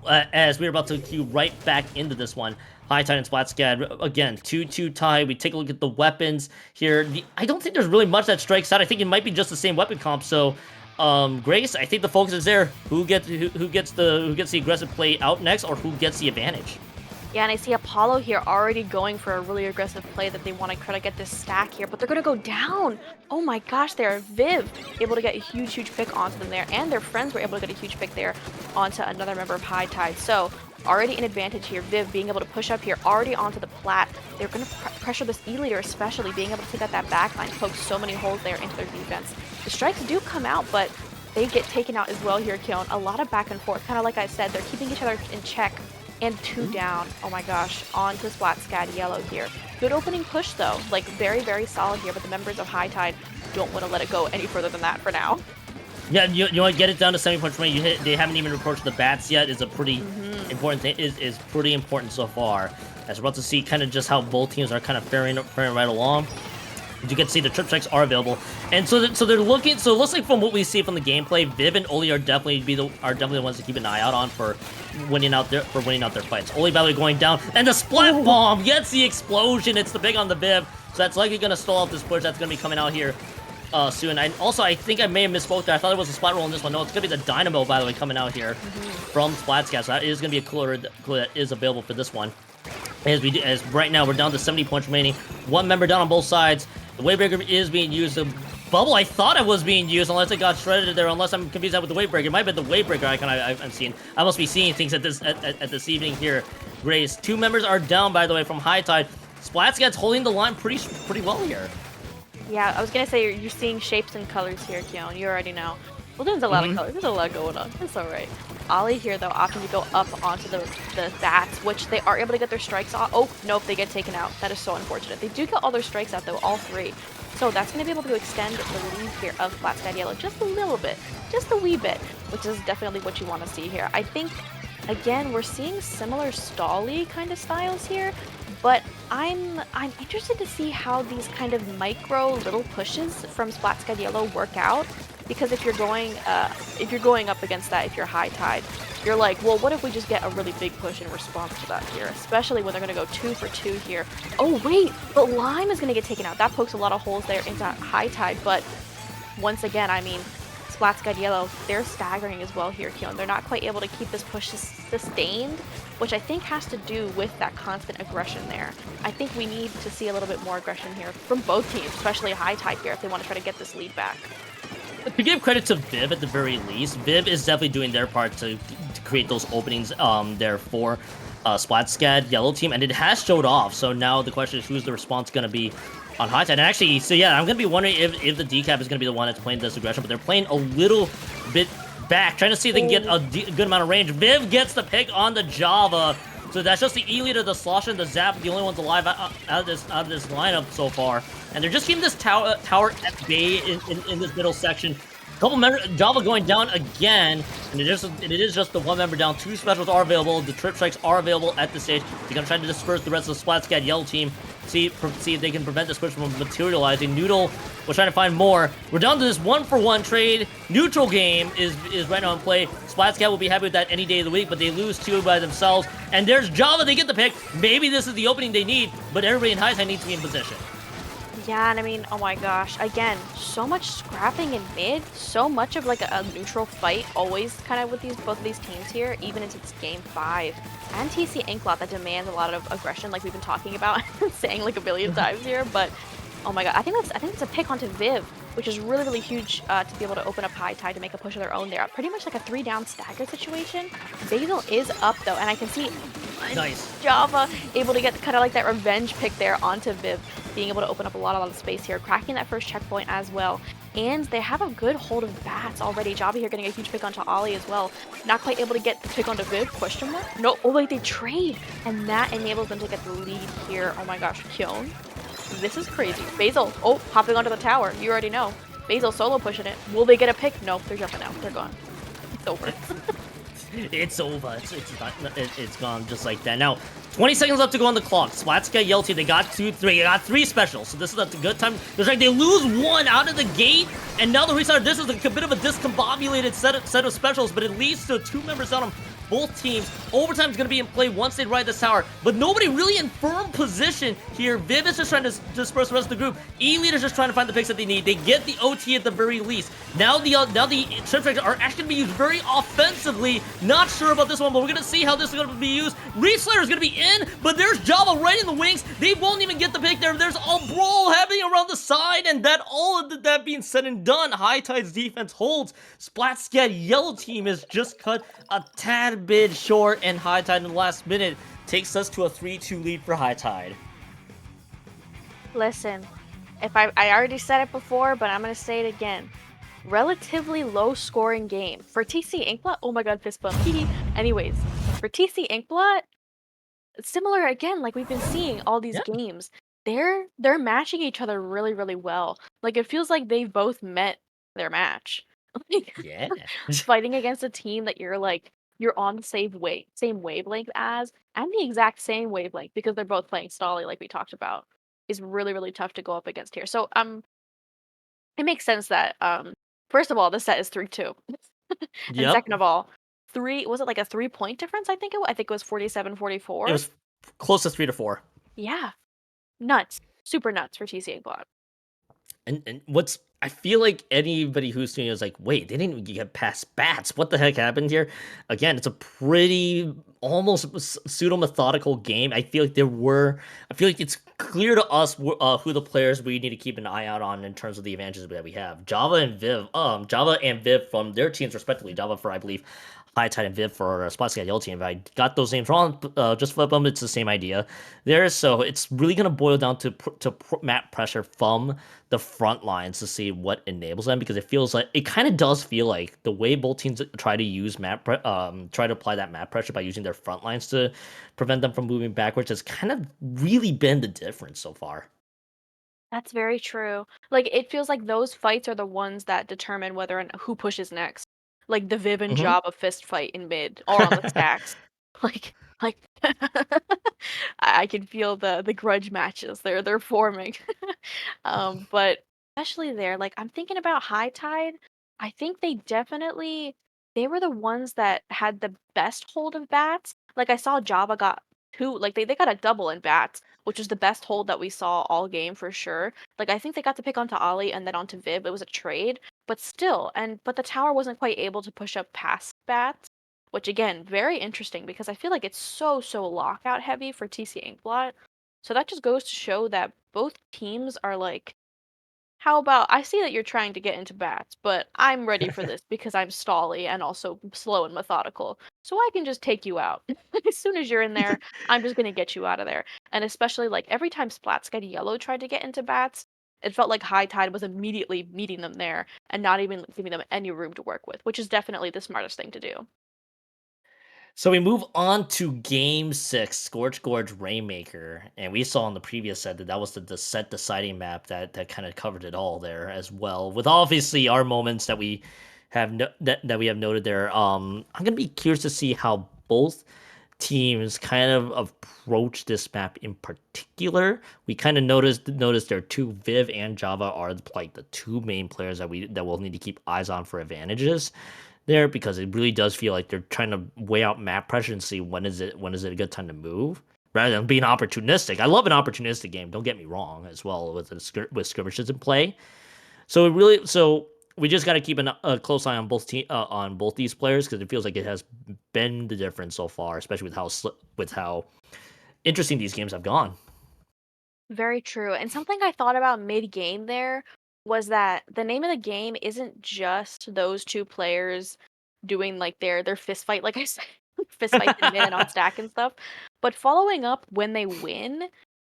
we're about to queue right back into this one. High Tide and SplatSCAD, again, 2-2 tie. We take a look at the weapons here. I don't think there's really much that strikes out. I think it might be just the same weapon comp, so Grace, I think the focus is there. Who gets the aggressive play out next, or who gets the advantage? Yeah, and I see Apollo here already going for a really aggressive play that they want to try to get this stack here, but they're going to go down. Oh my gosh, they're Viv able to get a huge pick onto them there, and their friends were able to get a huge pick there onto another member of High Tide. So already an advantage here, Viv being able to push up here already onto the plat. They're going to pressure this E-leader, especially being able to take out that backline, poke so many holes there into their defense. The strikes do come out, but they get taken out as well here, Keon. A lot of back and forth, kind of like I said, they're keeping each other in check. And 2 down. Oh my gosh, on to SplatSCAD yellow here. Good opening push though, like very solid here, but the members of High Tide don't want to let it go any further than that for now. Yeah, you want to get it down to 70 points. They haven't even approached the bats yet. Is a pretty important thing. Is pretty important so far. As we're about to see, kind of just how both teams are kind of faring right along. You can see the trip checks are available, and so they're looking. So it looks like from what we see from the gameplay, Viv and Oli are definitely the ones to keep an eye out on for winning out their fights. Oli by the way going down, and the splat bomb gets the explosion. It's the big on the Viv, so that's likely gonna stall out this push that's gonna be coming out here soon. I think I may have misspoke there. I thought it was a splat roll in this one. No, it's gonna be the Dynamo by the way coming out here from SplatSCAD. So that is gonna be a cooler that is available for this one. As right now we're down to 70 points remaining. 1 member down on both sides. The Wavebreaker is being used. The bubble I thought it was being used, unless it got shredded there. Unless I'm confused that with the Wavebreaker. It might have been the Wavebreaker icon I'm seeing. I must be seeing things at this evening here. Grace. 2 members are down by the way from High Tide. SplatSCAD's holding the line pretty well here. Yeah, I was gonna say you're seeing shapes and colors here, Keon. You already know. Well, there's a lot of colors. There's a lot going on. It's all right. Ollie here, though, opting to go up onto the bats, which they are able to get their strikes off. Oh, nope, they get taken out. That is so unfortunate. They do get all their strikes out, though, all 3. So that's going to be able to extend the lead here of SplatSCAD Yellow just a little bit, just a wee bit, which is definitely what you want to see here. I think, again, we're seeing similar stall-y kind of styles here, but I'm interested to see how these kind of micro little pushes from SplatSCAD Yellow work out. Because if you're going up against that, if you're High Tide, you're like, well, what if we just get a really big push in response to that here? Especially when they're going to go 2 for 2 here. Oh, wait, but Lime is going to get taken out. That pokes a lot of holes there into High Tide, but once again, I mean, SplatSCAD Yellow, they're staggering as well here, Keon. They're not quite able to keep this push sustained, which I think has to do with that constant aggression there. I think we need to see a little bit more aggression here from both teams, especially High Tide here, if they want to try to get this lead back. To give credit to Viv at the very least, Viv is definitely doing their part to create those openings there for SplatSCAD Yellow team, and it has showed off. So now the question is, who's the response going to be on High Tide? And actually, so yeah, I'm going to be wondering if the decap is going to be the one that's playing this aggression, but they're playing a little bit back, trying to see if they can get a good amount of range. Viv gets the pick on the Java. So that's just the E-leader, the Slosher, and the Zap, the only ones alive out of this lineup so far. And they're just keeping this tower at bay in this middle section. Couple member Java going down again, and it is just the one member down. Two specials are available. The trip strikes are available at this stage. They're gonna try to disperse the rest of the SplatSCAD yellow team. See if they can prevent the switch from materializing. Noodle was trying to find more. We're down to this 1-for-1 trade. Neutral game is right now in play. SplatSCAD will be happy with that any day of the week, but they lose two by themselves. And there's Java. They get the pick. Maybe this is the opening they need, but everybody in high side needs to be in position. Yeah, and I mean, oh my gosh, again, so much scrapping in mid, so much of like a neutral fight always kind of with both of these teams here, even into it's game 5. And TC Inkblot that demands a lot of aggression like we've been talking about, saying like a billion times here, but oh my god, I think that's a pick onto Viv, which is really, really huge to be able to open up High Tide to make a push of their own there. Pretty much like a 3-down stagger situation. Basil is up though, and I can see Nice. Java able to get kind of like that revenge pick there onto Viv, being able to open up a lot of space here, cracking that first checkpoint as well. And they have a good hold of bats already. Java here getting a huge pick onto Ollie as well. Not quite able to get the pick onto Viv, question mark? No, oh wait, they trade! And that enables them to get the lead here. Oh my gosh, Kyone. This is crazy. Basil, oh, hopping onto the tower. You already know. Basil solo pushing it. Will they get a pick? No, they're jumping out. They're gone. It's over. It's over. It's gone just like that. Now, 20 seconds left to go on the clock. SplatSCAD Yelty, they got three specials. So this is a good time. There's like they lose one out of the gate, and now the restart. This is a bit of a discombobulated set of specials, but it leads to 2 members down on both teams. Overtime is going to be in play once they ride this tower, but nobody really in firm position here. Viv is just trying to disperse the rest of the group. E-Lead is just trying to find the picks that they need. They get the OT at the very least. Now the trip tracks are actually going to be used very offensively. Not sure about this one, but we're going to see how this is going to be used. Reslayer is going to be in, but there's Java right in the wings. They won't even get the pick there. There's a brawl happening around the side, and that all of that being said and done, High Tide's defense holds. SplatSCAD Yellow Team has just cut a tad bit short, and High Tide in the last minute takes us to a 3-2 lead for High Tide. Listen, if I already said it before, but I'm gonna say it again. Relatively low scoring game. For TC Inkblot, oh my god, fist bump. Anyways, for TC Inkblot, similar again, like we've been seeing all these Yeah. games. They're matching each other really, really well. Like it feels like they've both met their match. Like, Yeah. fighting against a team that you're on the same wavelength as, and the exact same wavelength because they're both playing Stolly like we talked about, is really, really tough to go up against here. So it makes sense that first of all, the set is 3-2. And Yep. second of all, was it like a 3-point difference? I think it was 47-44. It was close to 3-4. Yeah. Nuts. Super nuts for TC Inkblot. And what's I feel like anybody who's doing it is like, wait, they didn't even get past bats. What the heck happened here? Again, it's a pretty almost pseudo methodical game. I feel like it's clear to us who the players we need to keep an eye out on in terms of the advantages that we have. Java and Viv from their teams respectively. Java for I believe High Tide and Viv for SplatSCAD Yellow Team. If I got those names wrong, just flip them. It's the same idea there. So it's really gonna boil down to map pressure from the front lines to see what enables them, because it kind of does feel like the way both teams try to use try to apply that map pressure by using their front lines to prevent them from moving backwards has kind of really been the difference so far. That's very true. Like it feels like those fights are the ones that determine whether and who pushes next. Like the Viv and Hmm. Jabba fist fight in mid or on the stacks. Like I can feel the grudge matches. They're forming. But especially there, like I'm thinking about High Tide. I think they were the ones that had the best hold of bats. Like I saw Java got two, like they got a double in bats, which is the best hold that we saw all game for sure. Like I think they got to pick onto Ollie and then onto Viv. It was a trade, but still, but the tower wasn't quite able to push up past bats, which again, very interesting because I feel like it's so lockout heavy for TC Inkblot. So that just goes to show that both teams are like, how about I see that you're trying to get into bats, but I'm ready for this because I'm stally and also slow and methodical. So I can just take you out. As soon as you're in there, I'm just gonna get you out of there. And especially like every time SplatSCAD Yellow tried to get into bats, it felt like High Tide was immediately meeting them there and not even giving them any room to work with, which is definitely the smartest thing to do. So we move on to Game 6, Scorch Gorge Rainmaker, and we saw in the previous set that that was the set deciding map that kind of covered it all there as well. With obviously our moments that we have that we have noted there. I'm gonna be curious to see how both teams kind of approach this map in particular. We kind of noticed there are two Viv and Java are like the two main players that we'll need to keep eyes on for advantages there because it really does feel like they're trying to weigh out map pressure and see when is it a good time to move rather than being opportunistic. I love an opportunistic game. Don't get me wrong, as well with skirmishes in play. So we just got to keep a close eye on both these players because it feels like it has been the difference so far, especially with how interesting these games have gone. Very true. And something I thought about mid-game there was that the name of the game isn't just those two players doing like their fist fight, like I said, fist fights in mid and on stack and stuff, but following up when they win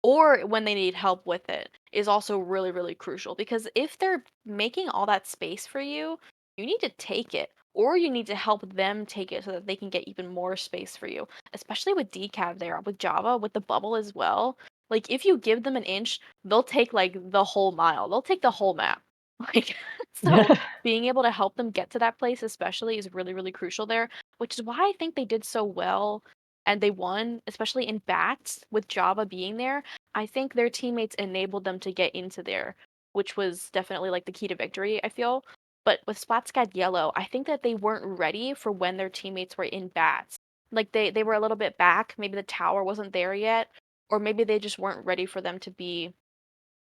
or when they need help with it is also really, really crucial because if they're making all that space for you, you need to take it. Or you need to help them take it so that they can get even more space for you, especially with decaf there, with Java, with the bubble as well. Like, if you give them an inch, they'll take, like, the whole mile. They'll take the whole map. Like, so being able to help them get to that place especially is really, really crucial there, which is why I think they did so well and they won, especially in bats with Java being there. I think their teammates enabled them to get into there, which was definitely, like, the key to victory, I feel. But with SplatSCAD Yellow, I think that they weren't ready for when their teammates were in bats. Like, they were a little bit back. Maybe the tower wasn't there yet or maybe they just weren't ready for them to be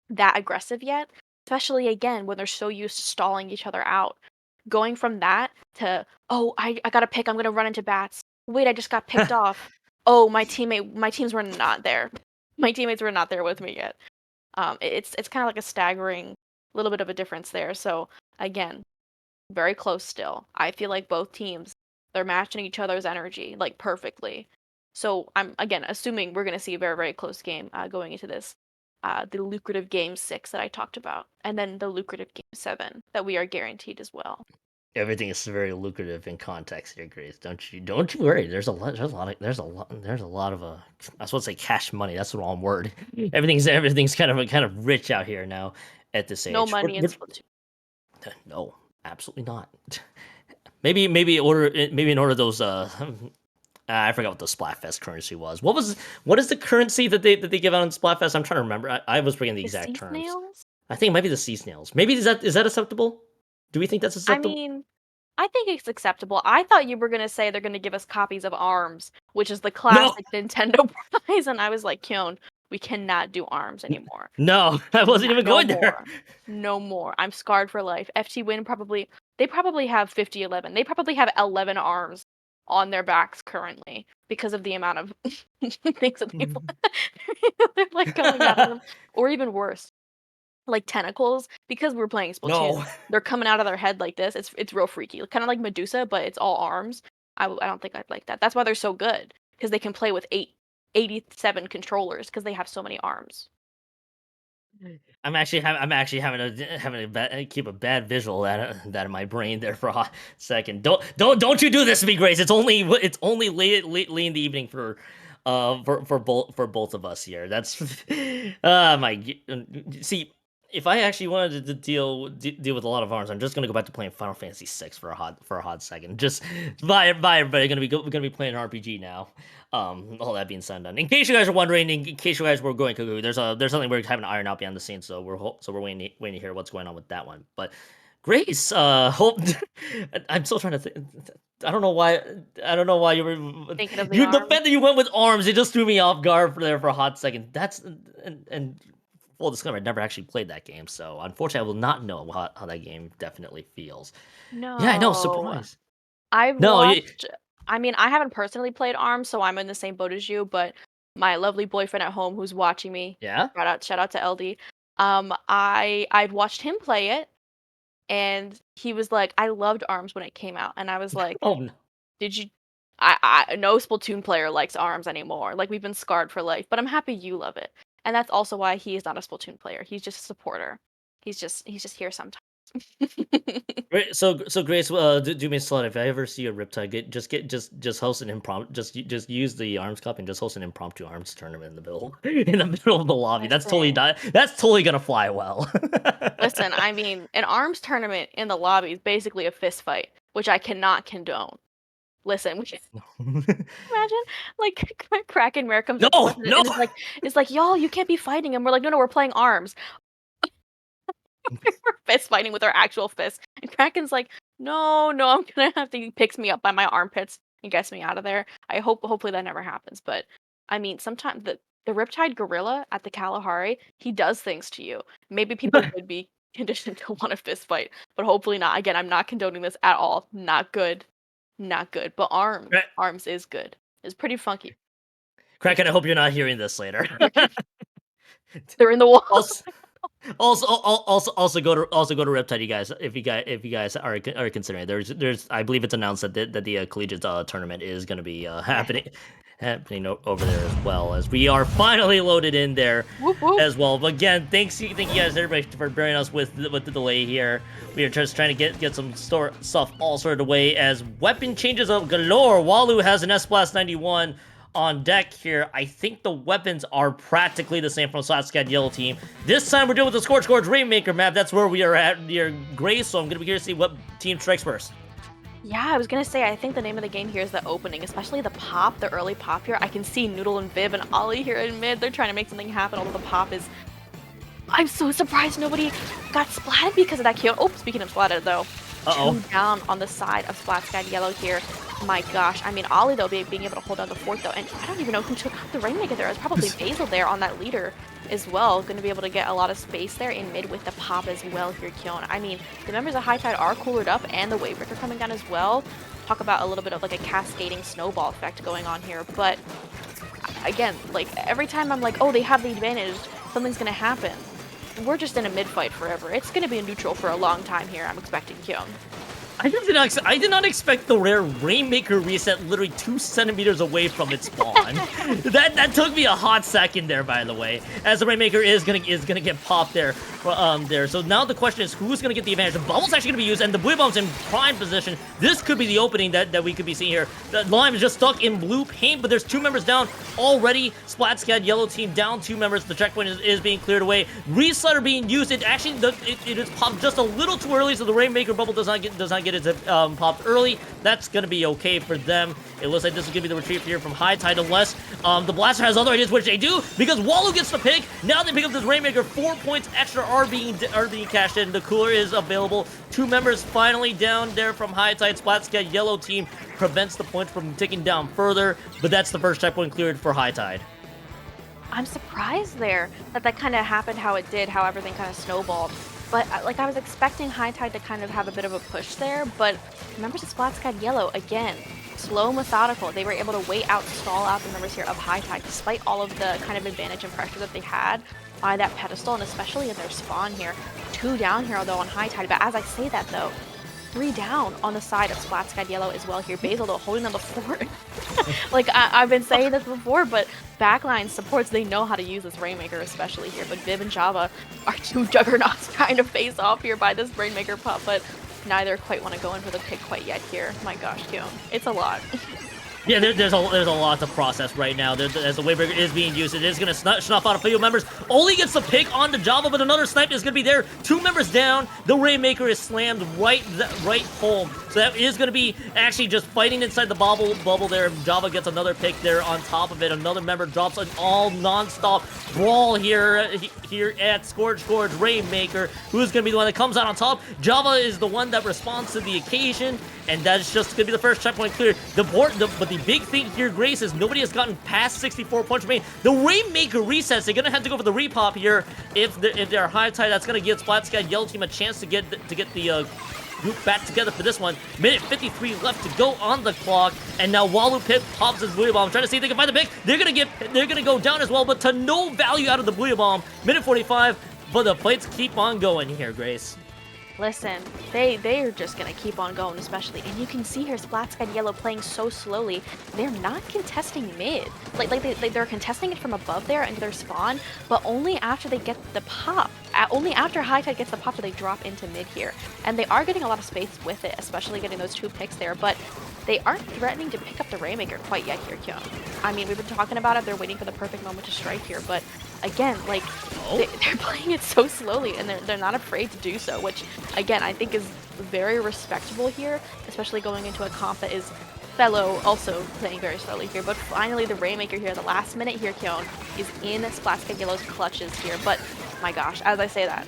that aggressive yet. Especially again when they're so used to stalling each other out. Going from that to, oh, I gotta pick, I'm gonna run into bats. Wait, I just got picked off. Oh, my teams were not there. My teammates were not there with me yet. It's kind of like a staggering little bit of a difference there. So again, very close still. I feel like both teams, they're matching each other's energy like perfectly. So I'm again assuming we're going to see a very, very close game going into this. The lucrative game 6 that I talked about, and then the lucrative game 7 that we are guaranteed as well. Everything is very lucrative in context here, Grace. Don't you worry. There's a lot of I was supposed to say cash money. That's the wrong word. Everything's kind of rich out here now at this No age. money in Splatoon. No, absolutely not. Maybe in order those I forgot what the Splatfest currency was. What is the currency that they give out in Splatfest? I'm trying to remember. I was forgetting the The exact sea terms. snails? I think it might be the sea snails. Maybe is that acceptable? Do we think that's I acceptable? mean, I think it's acceptable. I thought you were gonna say they're gonna give us copies of ARMS, which is the No, classic Nintendo prize, and I was like, Kyone, we cannot do ARMS anymore. no, I wasn't even No going there. more. No more. I'm scarred for life. FT Win probably they probably have 5011. They probably have 11 arms on their backs currently because of the amount of things that they've they're like coming out of them. Or even worse, like tentacles because we're playing Splatoon. No. They're coming out of their head like this. It's real freaky. Kind of like Medusa, but it's all arms. I don't think I'd like that. That's why they're so good because they can play with 87 controllers because they have so many arms. I'm actually having a keep a bad visual that in my brain there for a hot second. Don't you do this to me, Grace. It's only late in the evening for both of us here. That's see, if I actually wanted to deal with a lot of arms, I'm just gonna go back to playing Final Fantasy VI for a hot second. Just bye everybody. Gonna be playing an RPG now. All that being said and done. In case you guys are wondering, in case you guys were going cuckoo, there's something we're having to iron out behind the scenes. So we're waiting to hear what's going on with that one. But Grace, hope I'm still trying to think. I don't know why you were Thinking of the the arms. fact that you went with arms. It just threw me off guard for a hot second. That's and full disclaimer, I never actually played that game, so unfortunately, I will not know how that game definitely feels. Yeah, I know, No. surprise. I've No, watched I mean, I haven't personally played ARMS, so I'm in the same boat as you, but my lovely boyfriend at home who's watching me, yeah. shout out to LD. I've watched him play it and he was like, "I loved ARMS when it came out." And I was like, Oh no. "Did you no Splatoon player likes ARMS anymore. Like we've been scarred for life, but I'm happy you love it." And that's also why he is not a Splatoon player. He's just a supporter. He's just here sometimes. So Grace, do me a solid. If I ever see a Riptide, just host an impromptu. Just use the Arms Cup and just host an impromptu Arms tournament in the middle in the middle of the lobby. Listen, That's totally gonna fly well. listen, I mean, an arms tournament in the lobby is basically a fist fight, which I cannot condone. Listen, we can imagine like Kraken Rare comes No, up to us no. and is like, y'all, you can't be fighting. And we're like, no, we're playing arms. We're fist fighting with our actual fists. And Kraken's like, no, no, I'm gonna have to. He picks me up by my armpits and gets me out of there. Hopefully that never happens. But I mean, sometimes the Riptide Gorilla at the Kalahari, he does things to you. Maybe people would be conditioned to want a fist fight, but hopefully not. Again, I'm not condoning this at all. Not good, not good. But arms is good. It's pretty funky. It's Kraken, I hope you're not hearing this later. they're in the wall. Also, also go to Riptide, you guys. If you guys are considering it. There's I believe it's announced that the Collegiate tournament is going to be happening over there as well, as we are finally loaded in there Whoop, whoop. as well. But again, thank you guys everybody for bearing us with the delay here. We are just trying to get some stuff all sorted away as weapon changes of galore. Walu has an S-Blast 91 on deck here. I think the weapons are practically the same from SplatSCAD Yellow Team. This time we're dealing with the Scorch Gorge Rainmaker map. That's where we are at near Gray, so I'm going to be curious to see what team strikes first. Yeah, I was gonna say, I think the name of the game here is the opening, especially the pop, the early pop here. I can see Noodle and Viv and Ollie here in mid. They're trying to make something happen, although the pop is... I'm so surprised nobody got splatted because of that kill. Oh, speaking of splatted, though. Two down on the side of SplatSCAD Yellow here. My gosh. I mean, Ollie, though, being able to hold down the fort, though. And I don't even know who took out the Rainmaker there. It's probably Basil there on that leader as well. Going to be able to get a lot of space there in mid with the pop as well here, Kyon. I mean, the members of High Tide are coolered up and the Wavebreaker coming down as well. Talk about a little bit of like a cascading snowball effect going on here. But again, like every time I'm like, oh, they have the advantage, something's going to happen. We're just in a mid-fight forever. It's going to be a neutral for a long time here, I'm expecting, Kyon. I did not expect the rare Rainmaker reset literally 2 centimeters away from its spawn. that took me a hot second there, by the way, as the Rainmaker is gonna get popped there. So now the question is, who's gonna get the advantage? The bubble's actually gonna be used, and the Blue Bomb's in prime position. This could be the opening that we could be seeing here. The Lime is just stuck in blue paint, but there's 2 members down already. SplatSCAD Yellow Team down 2 members. The checkpoint is being cleared away. Resetter being used. It actually it is popped just a little too early, so the Rainmaker bubble does not get its popped early. That's gonna be okay for them. It looks like this is gonna be the retrieve here from High Tide, unless the Blaster has other ideas, which they do, because Walu gets the pick. Now they pick up this Rainmaker. 4 points extra are being cashed in. The cooler is available. 2 members finally down there from High Tide. SplatSCAD Yellow Team prevents the points from ticking down further, but that's the first checkpoint cleared for High Tide. I'm surprised there that kind of happened how it did, how everything kind of snowballed. But like I was expecting High Tide to kind of have a bit of a push there, but members of SplatSCAD Yellow, again, slow, methodical. They were able to wait out, stall out the members here of High Tide, despite all of the kind of advantage and pressure that they had by that pedestal, and especially in their spawn here. 2 down here, though, on High Tide. But as I say that, though, 3 down on the side of SplatSCAD Yellow as well here. Basil, though, holding them before. Like, I've been saying this before, but backline supports, they know how to use this Rainmaker, especially here. But Viv and Java are 2 juggernauts trying to face off here by this Rainmaker pop, but neither quite want to go in for the pick quite yet here. My gosh, Kyon, it's a lot. Yeah, there's a lot to process right now. As the Wavebreaker is being used, it is going to snuff out a few members. Only gets the pick on the Java, but another snipe is going to be there. 2 members down. The Rainmaker is slammed right home. So that is going to be actually just fighting inside the bubble there. Java gets another pick there on top of it. Another member drops an all non-stop brawl here at Scorch Gorge Rainmaker. Who's going to be the one that comes out on top? Java is the one that responds to the occasion, and that's just going to be the first checkpoint cleared. But the big thing here, Grace, is nobody has gotten past 64 punch remain. The Rainmaker resets. They're gonna have to go for the repop here if they're High Tide. That's gonna give SplatSCAD Yellow Team a chance to get the group back together for this one. Minute 53 left to go on the clock, and now Walu Pip pops his Blue Bomb, trying to see if they can find the pick. They're gonna go down as well, but to no value out of the Blue Bomb. Minute 45, but the fights keep on going here, Grace. Listen, they're just gonna keep on going, especially, and you can see here SplatSCAD Yellow playing so slowly. They're not contesting mid, they're contesting it from above there into their spawn, but only after they get the pop. only after High Tide gets the pop do they drop into mid here. And they are getting a lot of space with it, especially getting those 2 picks there, but they aren't threatening to pick up the Rainmaker quite yet here, Kyon. I mean, we've been talking about it, they're waiting for the perfect moment to strike here, but again, like, they're playing it so slowly, and they're not afraid to do so, which, again, I think is very respectable here, especially going into a comp that is Fellow also playing very slowly here, but finally the Rainmaker here, the last minute here, Kyon, is in SplatSCAD Yellow's clutches here, but my gosh, as I say that,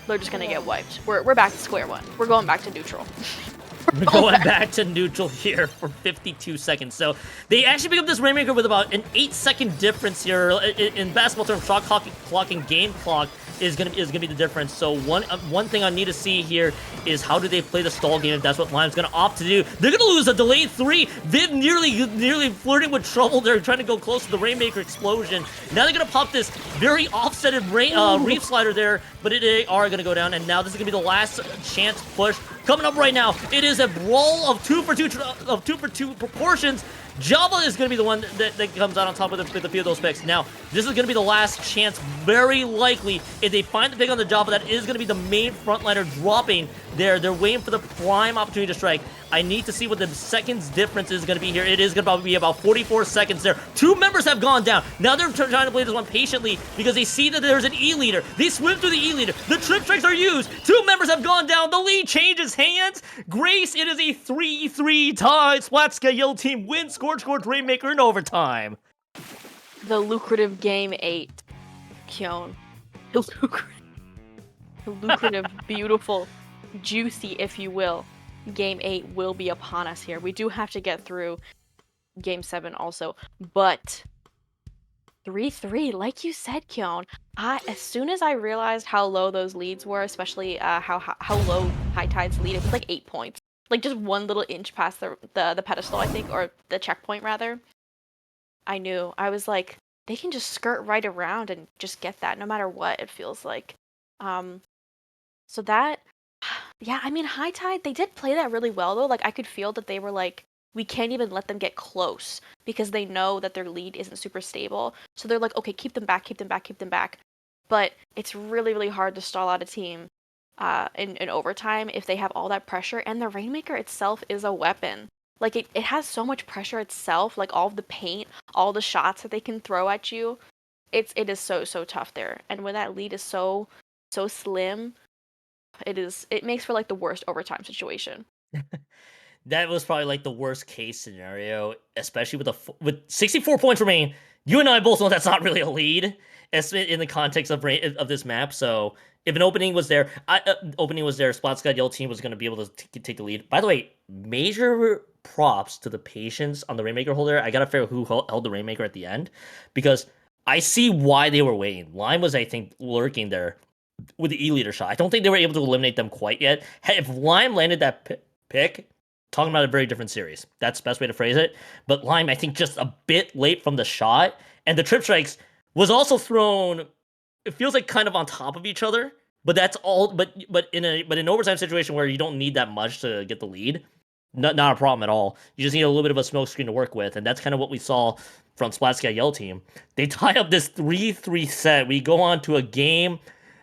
they're just gonna get wiped. We're back to square one. We're going back to neutral. We're going back to neutral here for 52 seconds. So they actually pick up this Rainmaker with about an 8-second difference here. In basketball terms, shot clock and game clock is gonna be the difference. So one thing I need to see here is how do they play the stall game if that's what Lime's gonna opt to do. They're gonna lose a delayed 3. Viv nearly flirting with trouble. They're trying to go close to the Rainmaker explosion. Now they're gonna pop this very offsetted Reef Slider there, but they are gonna go down. And now this is gonna be the last chance push coming up right now. It is a brawl of 2 for 2 proportions. Java is going to be the one that comes out on top with a few of those picks. Now, this is going to be the last chance, very likely. If they find the pick on the Java, that is going to be the main frontliner dropping there. They're waiting for the prime opportunity to strike. I need to see what the seconds difference is going to be here. It is going to be about 44 seconds there. 2 members have gone down. Now they're trying to play this one patiently because they see that there's an E-leader. They swim through the E-leader. The trip strikes are used. 2 members have gone down. The lead changes hands. Grace, it is a 3-3 tie. SplatSCAD Yellow team wins. Scored Rainmaker in overtime. The lucrative game 8, Kyon. The lucrative, beautiful, juicy, if you will. Game 8 will be upon us here. We do have to get through Game 7 also, but 3-3, like you said, Kyon. As soon as I realized how low those leads were, especially how low High Tide's lead, it was like 8 points. Like just 1 little inch past the pedestal, I think, or the checkpoint rather. I knew. I was like, they can just skirt right around and just get that no matter what it feels like. So that, yeah, I mean, High Tide, they did play that really well though. Like I could feel that they were like, we can't even let them get close because they know that their lead isn't super stable. So they're like, okay, keep them back, keep them back, keep them back. But it's really, really hard to stall out a team in overtime if they have all that pressure. And the Rainmaker itself is a weapon. Like it has so much pressure itself, like all of the paint, all the shots that they can throw at you. It is so tough there. And when that lead is so slim, it makes for like the worst overtime situation. That was probably like the worst case scenario, especially with 64 points remaining. You and I both know that's not really a lead in the context of this map. So if an opening was there, SplatSCAD Yellow team was going to be able to take the lead. By the way, major props to the patience on the Rainmaker holder. I gotta figure out who held the Rainmaker at the end, because I see why they were waiting. Lime was, I think, lurking there with the E-leader shot. I don't think they were able to eliminate them quite yet. If Lime landed that pick, talking about a very different series. That's the best way to phrase it. But Lime, I think, just a bit late from the shot, and the trip strikes was also thrown. It feels like kind of on top of each other. But that's all. But in an overtime situation where you don't need that much to get the lead, not a problem at all. You just need a little bit of a smoke screen to work with, and that's kind of what we saw from SplatSCAD Yellow team. They tie up this 3-3 set. We go on to a game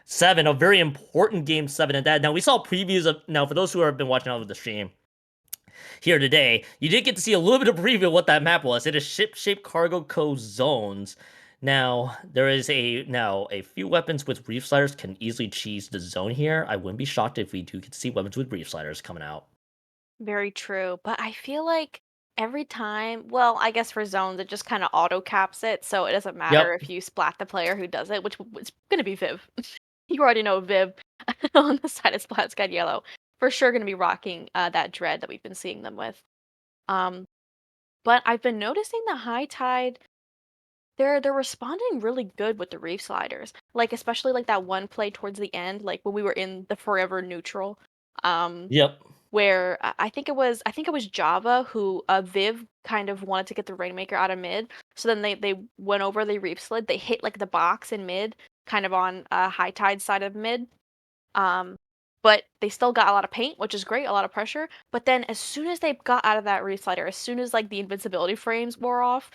7, a very important game 7 at that. Now we saw previews of. Now for those who have been watching out of the stream here today, you did get to see a little bit of preview of what that map was. It is ship-shaped cargo co zones. Now, there is a few weapons with reef sliders can easily cheese the zone here. I wouldn't be shocked if we do get to see weapons with reef sliders coming out. Very true. But I feel like every time, well, I guess for zones, it just kind of auto caps it. So it doesn't matter Yep. if you splat the player who does it, which is going to be Viv. You already know Viv on the side of SplatSCAD Yellow. For sure going to be rocking that dread that we've been seeing them with. Um, but I've been noticing the High Tide, they're responding really good with the reef sliders. Like especially like that one play towards the end, like when we were in the forever neutral. Um, Yep. where I think it was Java who Viv kind of wanted to get the Rainmaker out of mid. So then they went over, they reap slid, they hit like the box in mid, kind of on High Tide side of mid. Um, but they still got a lot of paint, which is great, a lot of pressure. But then as soon as they got out of that reef slider, as soon as like the invincibility frames wore off,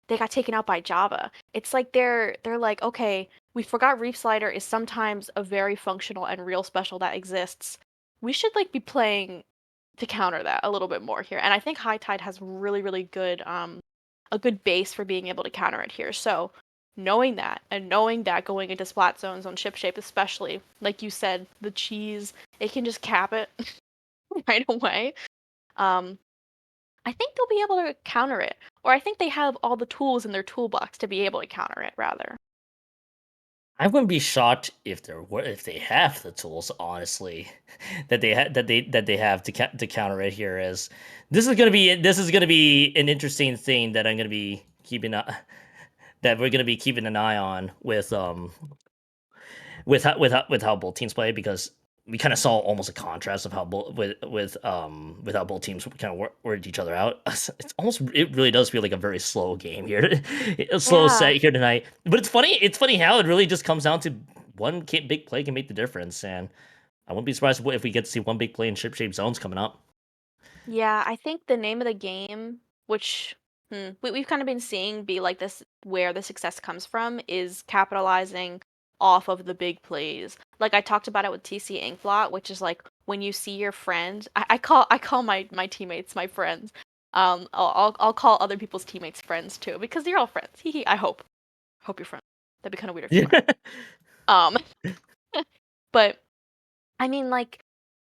they got taken out by Java. It's like they're like, okay, we forgot Reef Slider is sometimes a very functional and real special that exists. We should like be playing to counter that a little bit more here. And I think High Tide has really, really good a good base for being able to counter it here. So knowing that and knowing that going into splat zones on ship shape, especially, like you said, the cheese, it can just cap it right away. Um, I think they'll be able to counter it, or I think they have all the tools in their toolbox to be able to counter it, rather. I wouldn't be shocked if if they have the tools, honestly, that they have to to counter it here. As this is gonna be an interesting thing that I'm gonna be keeping that we're gonna be keeping an eye on with how both teams play, because we kind of saw almost a contrast of how with how both teams kind of worked each other out. It really does feel like a very slow game here, a slow Yeah. set here tonight. But it's funny how it really just comes down to one big play can make the difference, and I wouldn't be surprised if we get to see one big play in ship shape zones coming up. Yeah, I think the name of the game, which we've kind of been seeing be like this, where the success comes from, is capitalizing off of the big plays. Like I talked about it with TC Inkblot, which is like when you see your friend. I call my teammates my friends. I'll call other people's teammates friends too because you're all friends. Hee hee. I hope you're friends. That'd be kind of weird if you Yeah. weren't. Um, but I mean like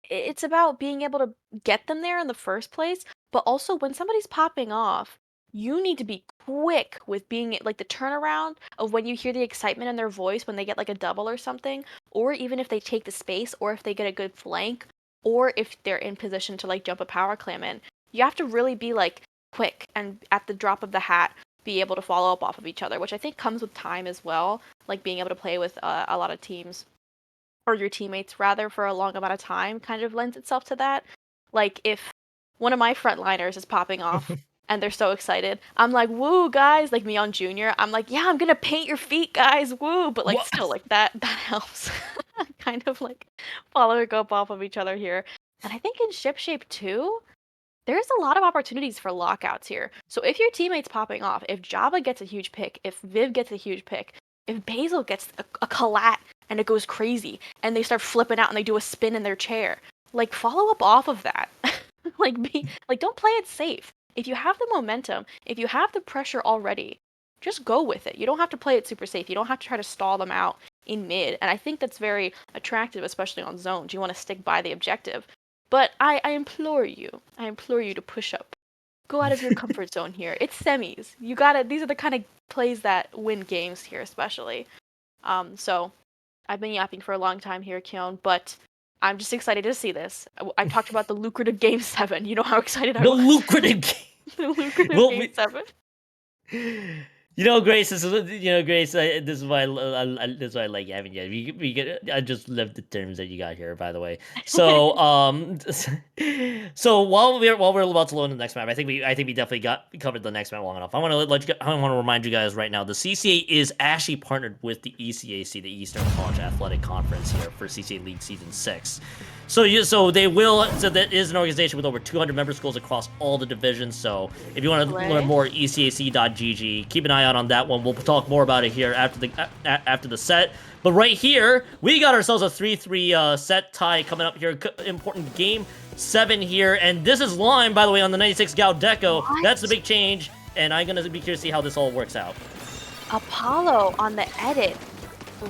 it's about being able to get them there in the first place, but also when somebody's popping off, you need to be quick with being like the turnaround of when you hear the excitement in their voice when they get like a double or something, or even if they take the space, or if they get a good flank, or if they're in position to like jump a power clam in. You have to really be like quick and at the drop of the hat be able to follow up off of each other, which I think comes with time as well, like being able to play with a lot of teams or your teammates rather for a long amount of time kind of lends itself to that. Like if one of my frontliners is popping off and they're so excited, I'm like, "Woo, guys!" Like me on Junior, I'm like, "Yeah, I'm gonna paint your feet, guys, woo!" But like What? still, like that helps, kind of like following up off of each other here. And I think in ship shape too, there's a lot of opportunities for lockouts here. So if your teammate's popping off, if Java gets a huge pick, if Viv gets a huge pick, if Basil gets a collat and it goes crazy and they start flipping out and they do a spin in their chair, like follow up off of that. Like don't play it safe. If you have the momentum, if you have the pressure already, just go with it. You don't have to play it super safe. You don't have to try to stall them out in mid. And I think that's very attractive, especially on zones. You want to stick by the objective. But I implore you to push up. Go out of your comfort zone here. It's semis. You gotta, these are the kind of plays that win games here, especially. So I've been yapping for a long time here, Keon, but I'm just excited to see this. I talked about the lucrative game 7. You know how excited I The was? lucrative game. The lucrative Well, game 7. Grace, Grace. This is why this is why I like having you. We get. I just love the terms that you got here, by the way. So, so while we're about to load the next map, I think we definitely covered the next map long enough. I want to remind you guys right now. The CCA is actually partnered with the ECAC, the Eastern College Athletic Conference, here for CCA League Season 6. So that is an organization with over 200 member schools across all the divisions. So if you want to learn more, ecac.gg. Keep an eye out on that one. We'll talk more about it here after the set. But right here, we got ourselves a 3-3 set tie coming up here. Important game 7 here, and this is Lime, by the way, on the 96 Gal Deco. What? That's the big change, and I'm gonna be curious to see how this all works out. Apollo on the edit.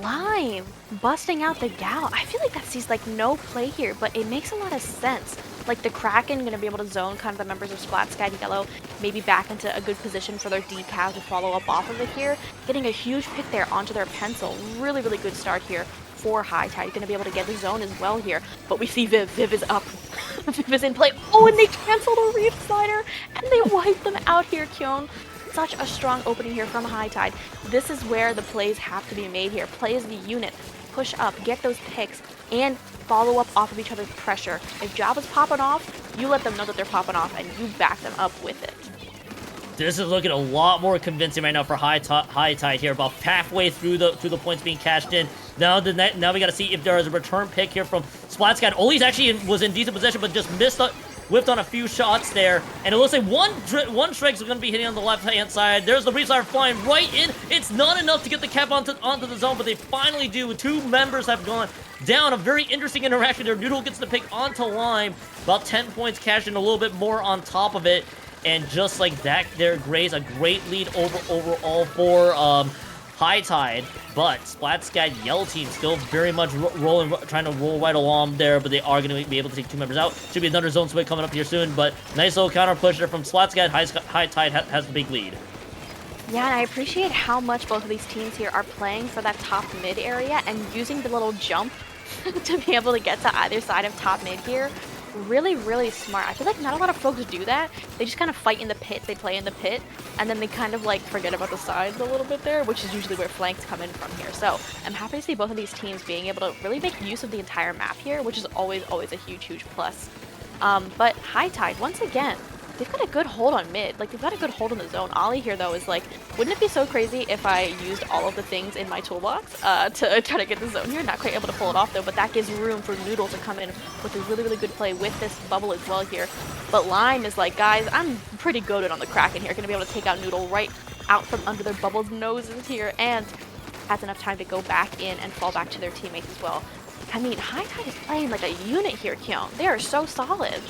Lime busting out the Gal. I feel like that sees like no play here, but it makes a lot of sense. Like the Kraken gonna be able to zone kind of the members of SplatSCAD Yellow, maybe back into a good position for their decal to follow up off of it here. Getting a huge pick there onto their pencil. Really, really good start here for High Tide. Gonna be able to get the zone as well here. But we see Viv. Viv is up. Viv is in play. Oh, and they canceled a Reef Slider, and they wiped them out here, Kyon. Such a strong opening here from High Tide. This is where the plays have to be made here. Play as the unit, push up, get those picks, and follow up off of each other's pressure. If Java's popping off, you let them know that they're popping off, and you back them up with it. This is looking a lot more convincing right now for High Tide here. About halfway through the points being cashed in. Now we got to see if there is a return pick here from SplatSCAD. Ollie's actually was in decent possession, but just missed whipped on a few shots there, and it looks like one strike's going to be hitting on the left-hand side. There's the Reefslider flying right in. It's not enough to get the cap onto the zone, but they finally do. Two members have gone down. A very interesting interaction there. Noodle gets the pick onto Lime. About 10 points, cashing a little bit more on top of it. And just like that there, Grays, a great lead overall for High Tide. But SplatSCAD Yellow Team still very much trying to roll right along there, but they are going to be able to take two members out. Should be another zone split coming up here soon, but nice little counter push there from SplatSCAD. High Tide has the big lead. Yeah, and I appreciate how much both of these teams here are playing for that top mid area and using the little jump to be able to get to either side of top mid here. Really, really smart. I feel like not a lot of folks do that. They just kind of fight in the pit, they play in the pit, and then they kind of like forget about the sides a little bit there, which is usually where flanks come in from here. So I'm happy to see both of these teams being able to really make use of the entire map here, which is always a huge plus. But High Tide, once again, they've got a good hold on mid. Like, they've got a good hold on the zone. Ollie here, though, is like, wouldn't it be so crazy if I used all of the things in my toolbox to try to get the zone here? Not quite able to pull it off, though, but that gives room for Noodle to come in with a really, really good play with this bubble as well here. But Lime is like, guys, I'm pretty goated on the Kraken here. Gonna be able to take out Noodle right out from under their bubbles' noses here, and has enough time to go back in and fall back to their teammates as well. I mean, High Tide is playing like a unit here, Keon. They are so solid.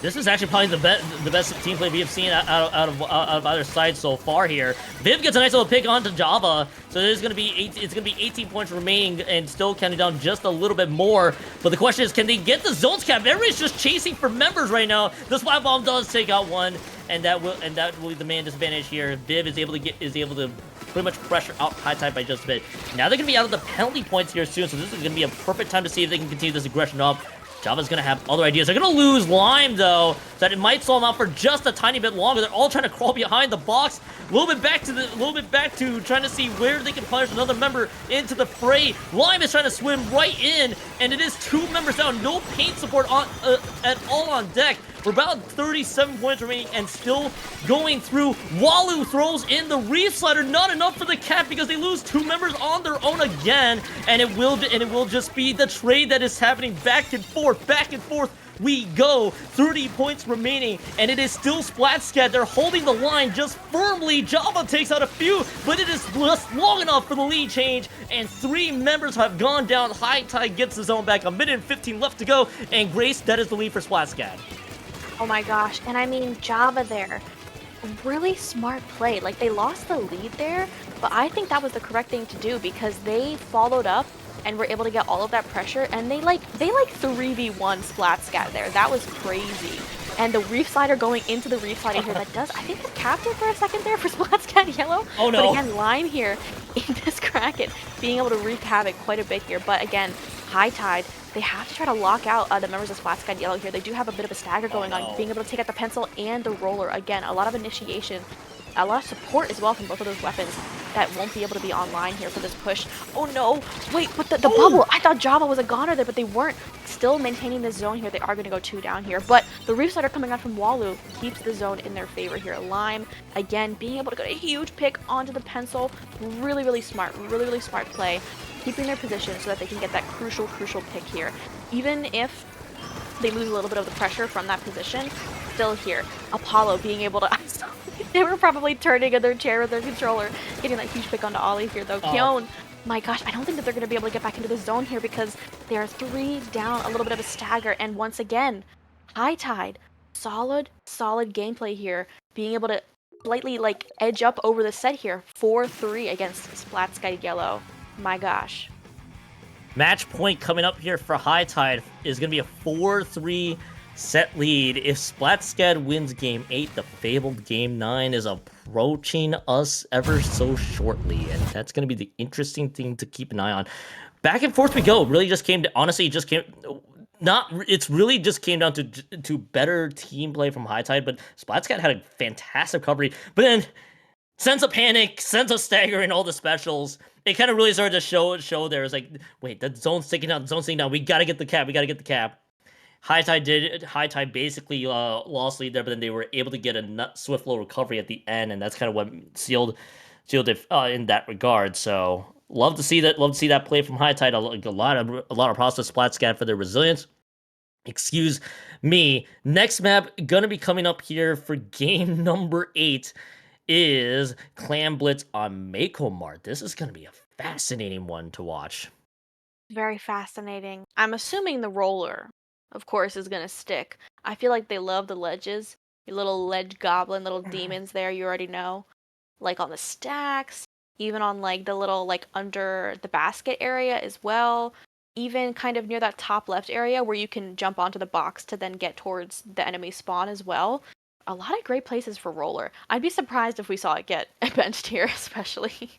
This is actually probably the best team play we have seen out of either side so far here. Viv gets a nice little pick onto Java, so it's gonna be 18 points remaining and still counting down just a little bit more. But the question is, can they get the zones cap? Everybody's just chasing for members right now. The Splat Bomb does take out one, and that will be the man disadvantage here. Viv is able to pretty much pressure out High Tide by just a bit. Now they're gonna be out of the penalty points here soon, so this is gonna be a perfect time to see if they can continue this aggression up. Java's gonna have other ideas. They're gonna lose Lime, though, so that it might slow them out for just a tiny bit longer. They're all trying to crawl behind the box. A little bit back to trying to see where they can punish another member into the fray. Lime is trying to swim right in, and it is two members down. No paint support on at all on deck. We're about 37 points remaining and still going through. Walu throws in the Reefslider. Not enough for the cap because they lose two members on their own again. And it will just be the trade that is happening back and forth, we go. 30 points remaining, and it is still SplatSCAD. They're holding the line just firmly. Java takes out a few, but it is just long enough for the lead change, and three members have gone down. High Tide gets the zone back. A minute and 15 left to go, and Grace, that is the lead for SplatSCAD. Oh my gosh, and I mean, Java there, really smart play. Like, they lost the lead there, but I think that was the correct thing to do because they followed up and were able to get all of that pressure, and they 3v1 SplatSCAD there. That was crazy. And the Reefslider going into the Reefslider here, that does, I think, it capped it for a second there for SplatSCAD Yellow. Oh no. But again, Lime here in this Kraken, being able to wreak havoc quite a bit here. But again, High Tide, they have to try to lock out the members of SplatSCAD Yellow here. They do have a bit of a stagger going on, being able to take out the pencil and the roller. Again, a lot of initiation, a lot of support as well from both of those weapons that won't be able to be online here for this push. Oh no, wait, but the bubble, I thought Java was a goner there, but they weren't. Still maintaining this zone here. They are going to go two down here, but the Reefslider coming out from Walu keeps the zone in their favor here. Lime, again, being able to get a huge pick onto the pencil. Really, really smart play. Keeping their position so that they can get that crucial pick here. Even if they lose a little bit of the pressure from that position, still here. Apollo being able to... They were probably turning in their chair with their controller, getting that huge pick onto Ollie here, though. Keon, my gosh, I don't think that they're going to be able to get back into the zone here because they are three down, a little bit of a stagger, and once again, High Tide, solid gameplay here, being able to slightly, like, edge up over the set here, 4-3 against SplatSCAD Yellow. My gosh. Match point coming up here for High Tide is going to be a 4-3 set lead. If SplatSCAD wins Game 8, the fabled Game 9 is approaching us ever so shortly, and that's going to be the interesting thing to keep an eye on. Back and forth we go. Really just came to, honestly, it's really just came down to better team play from High Tide, but SplatSCAD had a fantastic recovery, but then sense of panic, sense of stagger, and all the specials. It kind of really started to show there. It's like, wait, the zone's sticking out, we gotta get the cap, High Tide basically lost lead there, but then they were able to get a swift little recovery at the end, and that's kind of what sealed it in that regard. So love to see that play from High Tide. A lot of props to SplatSCAD for their resilience. Excuse me. Next map gonna be coming up here for game number 8 is Clan Blitz on Mako Mart. This is gonna be a fascinating one to watch. Very fascinating. I'm assuming the roller, of course, is gonna stick. I feel like they love the ledges. Your little ledge goblin, little demons there, you already know. Like on the stacks, even on like the little like under the basket area as well. Even kind of near that top left area where you can jump onto the box to then get towards the enemy spawn as well. A lot of great places for roller. I'd be surprised if we saw it get benched here, especially.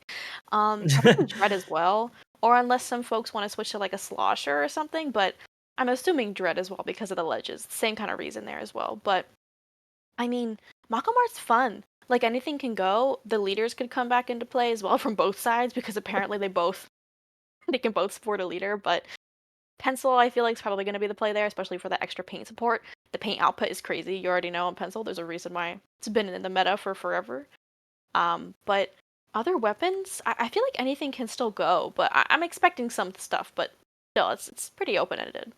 Probably Dread as well, or unless some folks want to switch to like a slosher or something. But I'm assuming Dread as well because of the ledges. Same kind of reason there as well. But I mean, Makomart's fun. Like anything can go. The leaders could come back into play as well from both sides because apparently they can both support a leader. But Pencil, I feel like is probably going to be the play there, especially for the extra paint support. The paint output is crazy. You already know on Pencil. There's a reason why it's been in the meta for forever. But other weapons, I feel like anything can still go. But I'm expecting some stuff. But still, it's pretty open ended.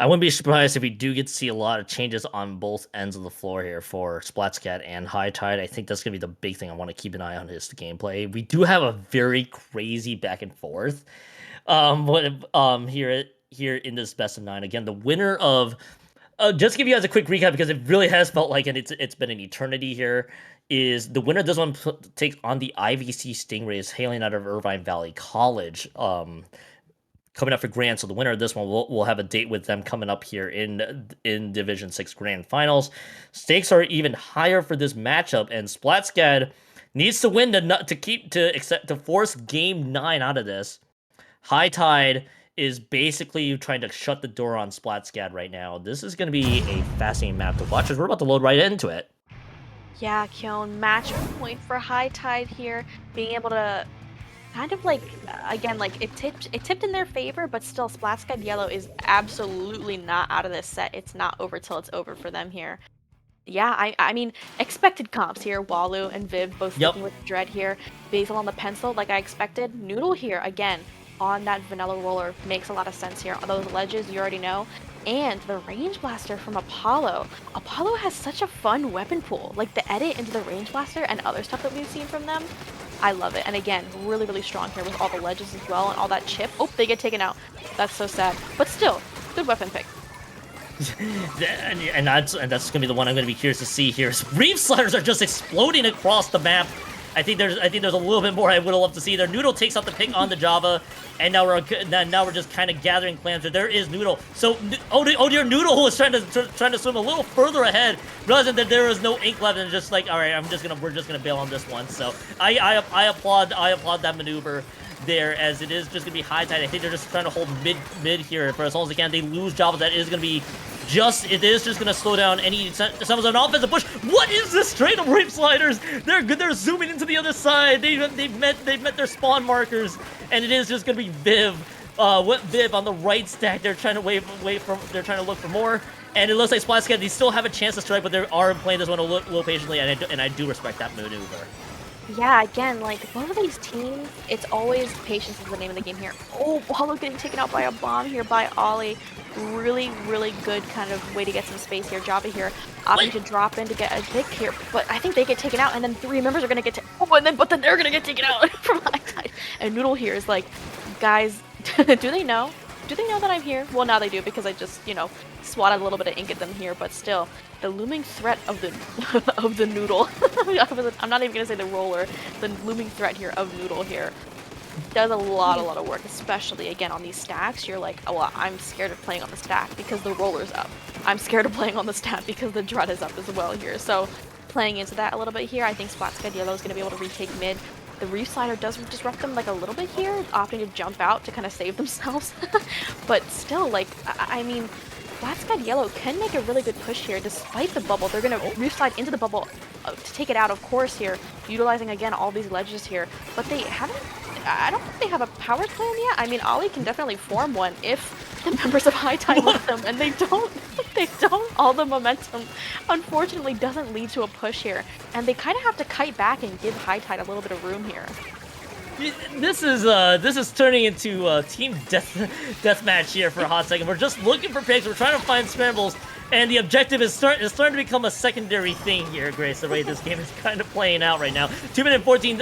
I wouldn't be surprised if we do get to see a lot of changes on both ends of the floor here for SplatSCAD and High Tide. I think that's going to be the big thing I want to keep an eye on is the gameplay. We do have a very crazy back and forth here in this best of 9. Again, the winner of just to give you guys a quick recap because it really has felt like it's been an eternity here. Is the winner of this one takes on the IVC Stingrays hailing out of Irvine Valley College. Coming up for Grand. So the winner of this one will have a date with them coming up here in Division 6 Grand Finals. Stakes are even higher for this matchup, and SplatSCAD needs to win to force Game 9 out of this. High Tide is basically trying to shut the door on SplatSCAD right now. This is going to be a fascinating map to watch as we're about to load right into it. Yeah, Kyon, match point for High Tide here, being able to kind of like again, like it tipped in their favor, but still SplatSCAD Yellow is absolutely not out of this set. It's not over till it's over for them here. Yeah, I mean expected comps here. Walu and Viv both sticking with Dread here. Basil on the pencil, like I expected. Noodle here again on that vanilla roller makes a lot of sense here. On those ledges, you already know. And the range blaster from Apollo. Apollo has such a fun weapon pool. Like the edit into the range blaster and other stuff that we've seen from them. I love it. And again, really, really strong here with all the ledges as well and all that chip. Oh, they get taken out. That's so sad. But still, good weapon pick. and that's gonna be the one I'm gonna be curious to see here. Reef sliders are just exploding across the map. I think there's a little bit more I would love to see there. Noodle takes out the pick on the Java, and now we're just kind of gathering clams. There is Noodle. So oh dear, Noodle was trying to swim a little further ahead, realizing that there was no ink left, and just like, all right, we're just gonna bail on this one. So I applaud that maneuver there, as it is just gonna be High Tide. I think they're just trying to hold mid here for as long as they can. They lose Java. That is gonna be it is just gonna slow down any someone's an offensive push. What is this straight up rape sliders? They're good. They're zooming into the other side. They've met their spawn markers, and it is just gonna be Viv. Viv on the right stack. They're trying to they're trying to look for more. And it looks like SplatSCAD, they still have a chance to strike, but they are playing this one a little patiently, and I do respect that maneuver. Yeah, again, like both of these teams, it's always patience is the name of the game here. Oh, Hollow getting taken out by a bomb here by Ollie. Really, really good kind of way to get some space here. Java here opting to drop in to get a pick here, but I think they get taken out, and then 3 members are gonna get but then they're gonna get taken out from High Tide. And Noodle here is like, guys, do they know? Do they know that I'm here? Well, now they do because I just, swatted a little bit of ink at them here, but still, the looming threat of the of the Noodle. I'm not even gonna say the roller. The looming threat here of Noodle here does a lot of work, especially again on these stacks. You're like, oh, well, I'm scared of playing on the stack because the roller's up. I'm scared of playing on the stack because the Dread is up as well here. So playing into that a little bit here, I think SplatSCAD Yellow is going to be able to retake mid. The Reef Slider does disrupt them like a little bit here, opting to jump out to kind of save themselves. But still, like, I mean, SplatSCAD Yellow can make a really good push here despite the bubble. They're going to Reef Slide into the bubble to take it out, of course, here, utilizing again all these ledges here. But they haven't, I don't think they have a power plan yet. I mean, Ollie can definitely form one if the members of High Tide let them, and they don't. All the momentum, unfortunately, doesn't lead to a push here. And they kind of have to kite back and give High Tide a little bit of room here. This is turning into team deathmatch here for a hot second. We're just looking for picks. We're trying to find scrambles, and the objective is starting to become a secondary thing here, Grace. The way this game is kind of playing out right now. 2 minute 14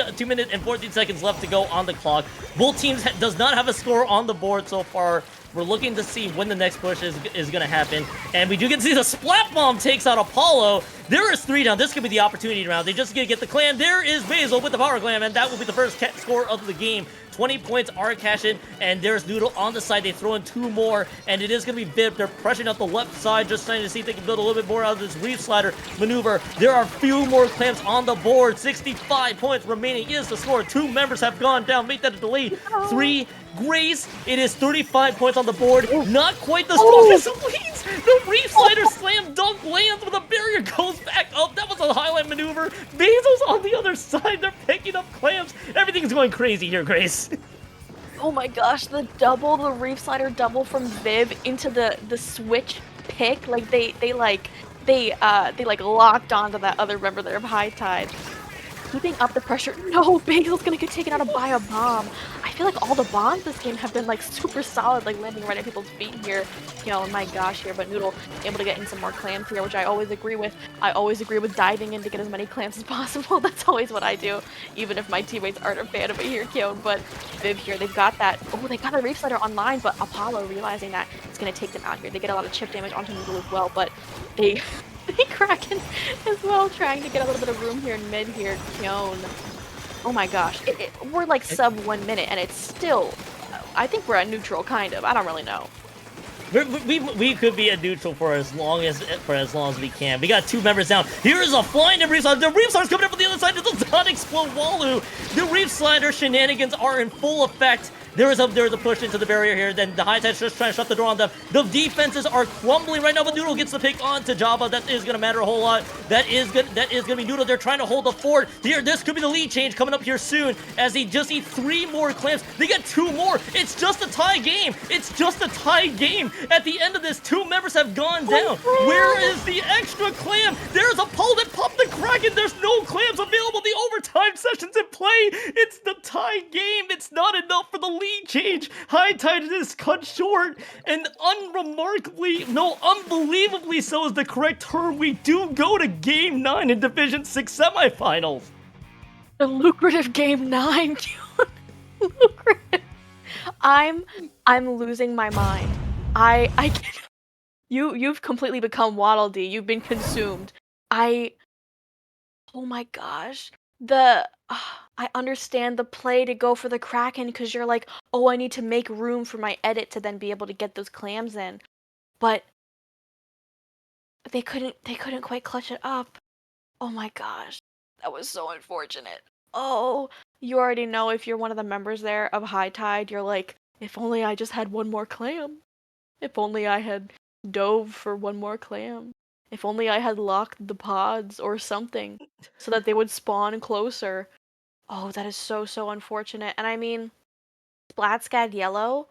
seconds left to go on the clock. Both teams does not have a score on the board so far. We're looking to see when the next push is going to happen. And we do get to see the Splat Bomb takes out Apollo. There is 3 down. This could be the opportunity round. They just going to get the clam. There is Basil with the power clam, and that will be the first score of the game. 20 points are cashed in, and there's Noodle on the side. They throw in 2 more, and it is going to be Bib. They're pressuring out the left side, just trying to see if they can build a little bit more out of this Reef Slider maneuver. There are a few more clams on the board. 65 points remaining is the score. 2 members have gone down. Make that a delay. 3 Grace, it is 35 points on the board. Not quite the strongest of leads. The Reef Slider slam dunk lands, but the barrier goes back up. That was a highlight maneuver. Basil's on the other side. They're picking up clams. Everything's going crazy here, Grace. Oh my gosh, the Reef Slider double from Viv into the switch pick. Like they locked onto that other member there of High Tide. Keeping up the pressure. No, Basil's gonna get taken out by a bomb. I feel like all the bombs this game have been like super solid, like landing right at people's feet here. You know, my gosh here, but Noodle able to get in some more clams here, which I always agree with. I always agree with diving in to get as many clams as possible. That's always what I do, even if my teammates aren't a fan of it here, Kyon. But Viv here, they've got that. Oh, they got a Reef Slider online, but Apollo realizing that it's gonna take them out here. They get a lot of chip damage onto Noodle as well, but they Kraken as well, trying to get a little bit of room here in mid here. Kyon. Oh my gosh. We're like sub 1 minute and it's still, I think we're at neutral kind of. I don't really know. We could be at neutral for as long as we can. We got 2 members down. Here is a flying Reef Slider. The Reef Slider's coming up on the other side. It does not explode Walu. The Reef Slider shenanigans are in full effect. There is a push into the barrier here. Then the High Tide's just trying to shut the door on them. The defenses are crumbling right now, but Noodle gets the pick onto Jabba. That is gonna matter a whole lot. That is gonna be Noodle. They're trying to hold the fort. Here, this could be the lead change coming up here soon as they just need 3 more clams. They get 2 more. It's just a tie game. It's just a tie game. At the end of this, 2 members have gone down. Where is the extra clam? There's a pull that popped the Kraken. There's no clams available. The overtime session's in play. It's the tie game. It's not enough for the lead change. High Tide is cut short, and unbelievably so is the correct term. We do go to Game 9 in Division 6 semifinals. The lucrative Game 9. Lucrative. I'm losing my mind. I can't. You've completely become Waddle Dee. You've been consumed. Oh my gosh. I understand the play to go for the Kraken because you're like, oh, I need to make room for my edit to then be able to get those clams in. But they couldn't quite clutch it up. Oh my gosh. That was so unfortunate. Oh, you already know if you're one of the members there of High Tide, you're like, if only I just had 1 more clam. If only I had dove for 1 more clam. If only I had locked the pods or something so that they would spawn closer. Oh, that is so unfortunate. And I mean, SplatSCAD Yellow,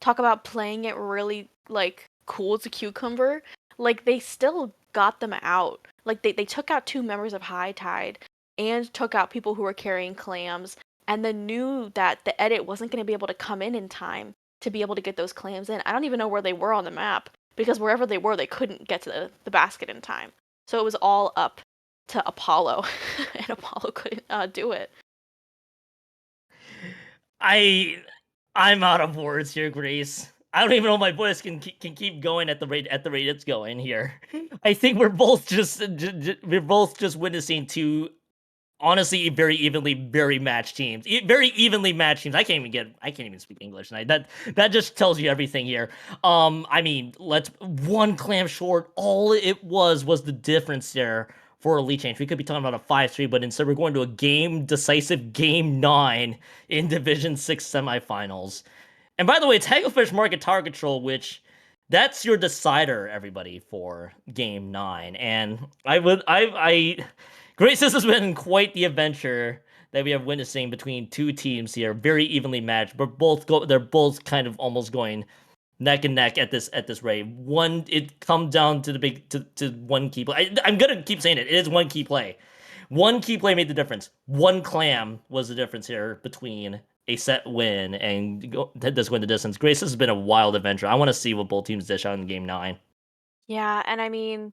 talk about playing it really, like, cool as a cucumber. Like, they still got them out. Like, they took out 2 members of High Tide and took out people who were carrying clams and then knew that the edit wasn't going to be able to come in time to be able to get those clams in. I don't even know where they were on the map because wherever they were, they couldn't get to the basket in time. So it was all up to Apollo, and Apollo couldn't do it. I'm out of words here, Grace. I don't even know if my voice can keep going at the rate it's going here. I think we're both just witnessing 2 honestly very matched teams. Very evenly matched teams. I can't even speak English tonight. That just tells you everything here. I mean, 1 clam short. All it was the difference there for a lead change. We could be talking about a 5-3, but instead we're going to a decisive Game 9 in Division 6 semifinals. And by the way, it's Hagglefish Market Tower Control, which that's your decider, everybody, for Game 9. And Grace, this has been quite the adventure that we are witnessing between 2 teams here, very evenly matched. They're both kind of almost going neck and neck at this rate. It comes down to to 1 key play. I'm gonna keep saying it. It is 1 key play. One key play made the difference. One clam was the difference here between a set win and this win the distance. Grace, this has been a wild adventure. I want to see what both teams dish out in game 9. Yeah, and I mean,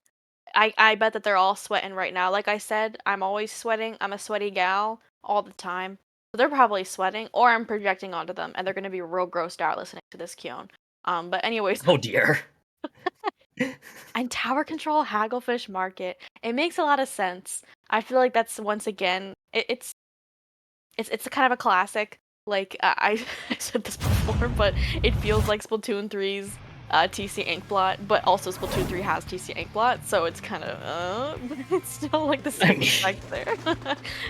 I bet that they're all sweating right now. Like I said, I'm always sweating. I'm a sweaty gal all the time. So they're probably sweating, or I'm projecting onto them, and they're gonna be real grossed out listening to this Keon. But anyways, Oh dear. and tower control Hagglefish Market. It makes a lot of sense. I feel like that's once again, it's a kind of a classic. Like I said this before, but it feels like Splatoon 3's TC Inkblot, but also Splatoon 3 has TC Inkblot, so it's kind of but it's still like the same effect there,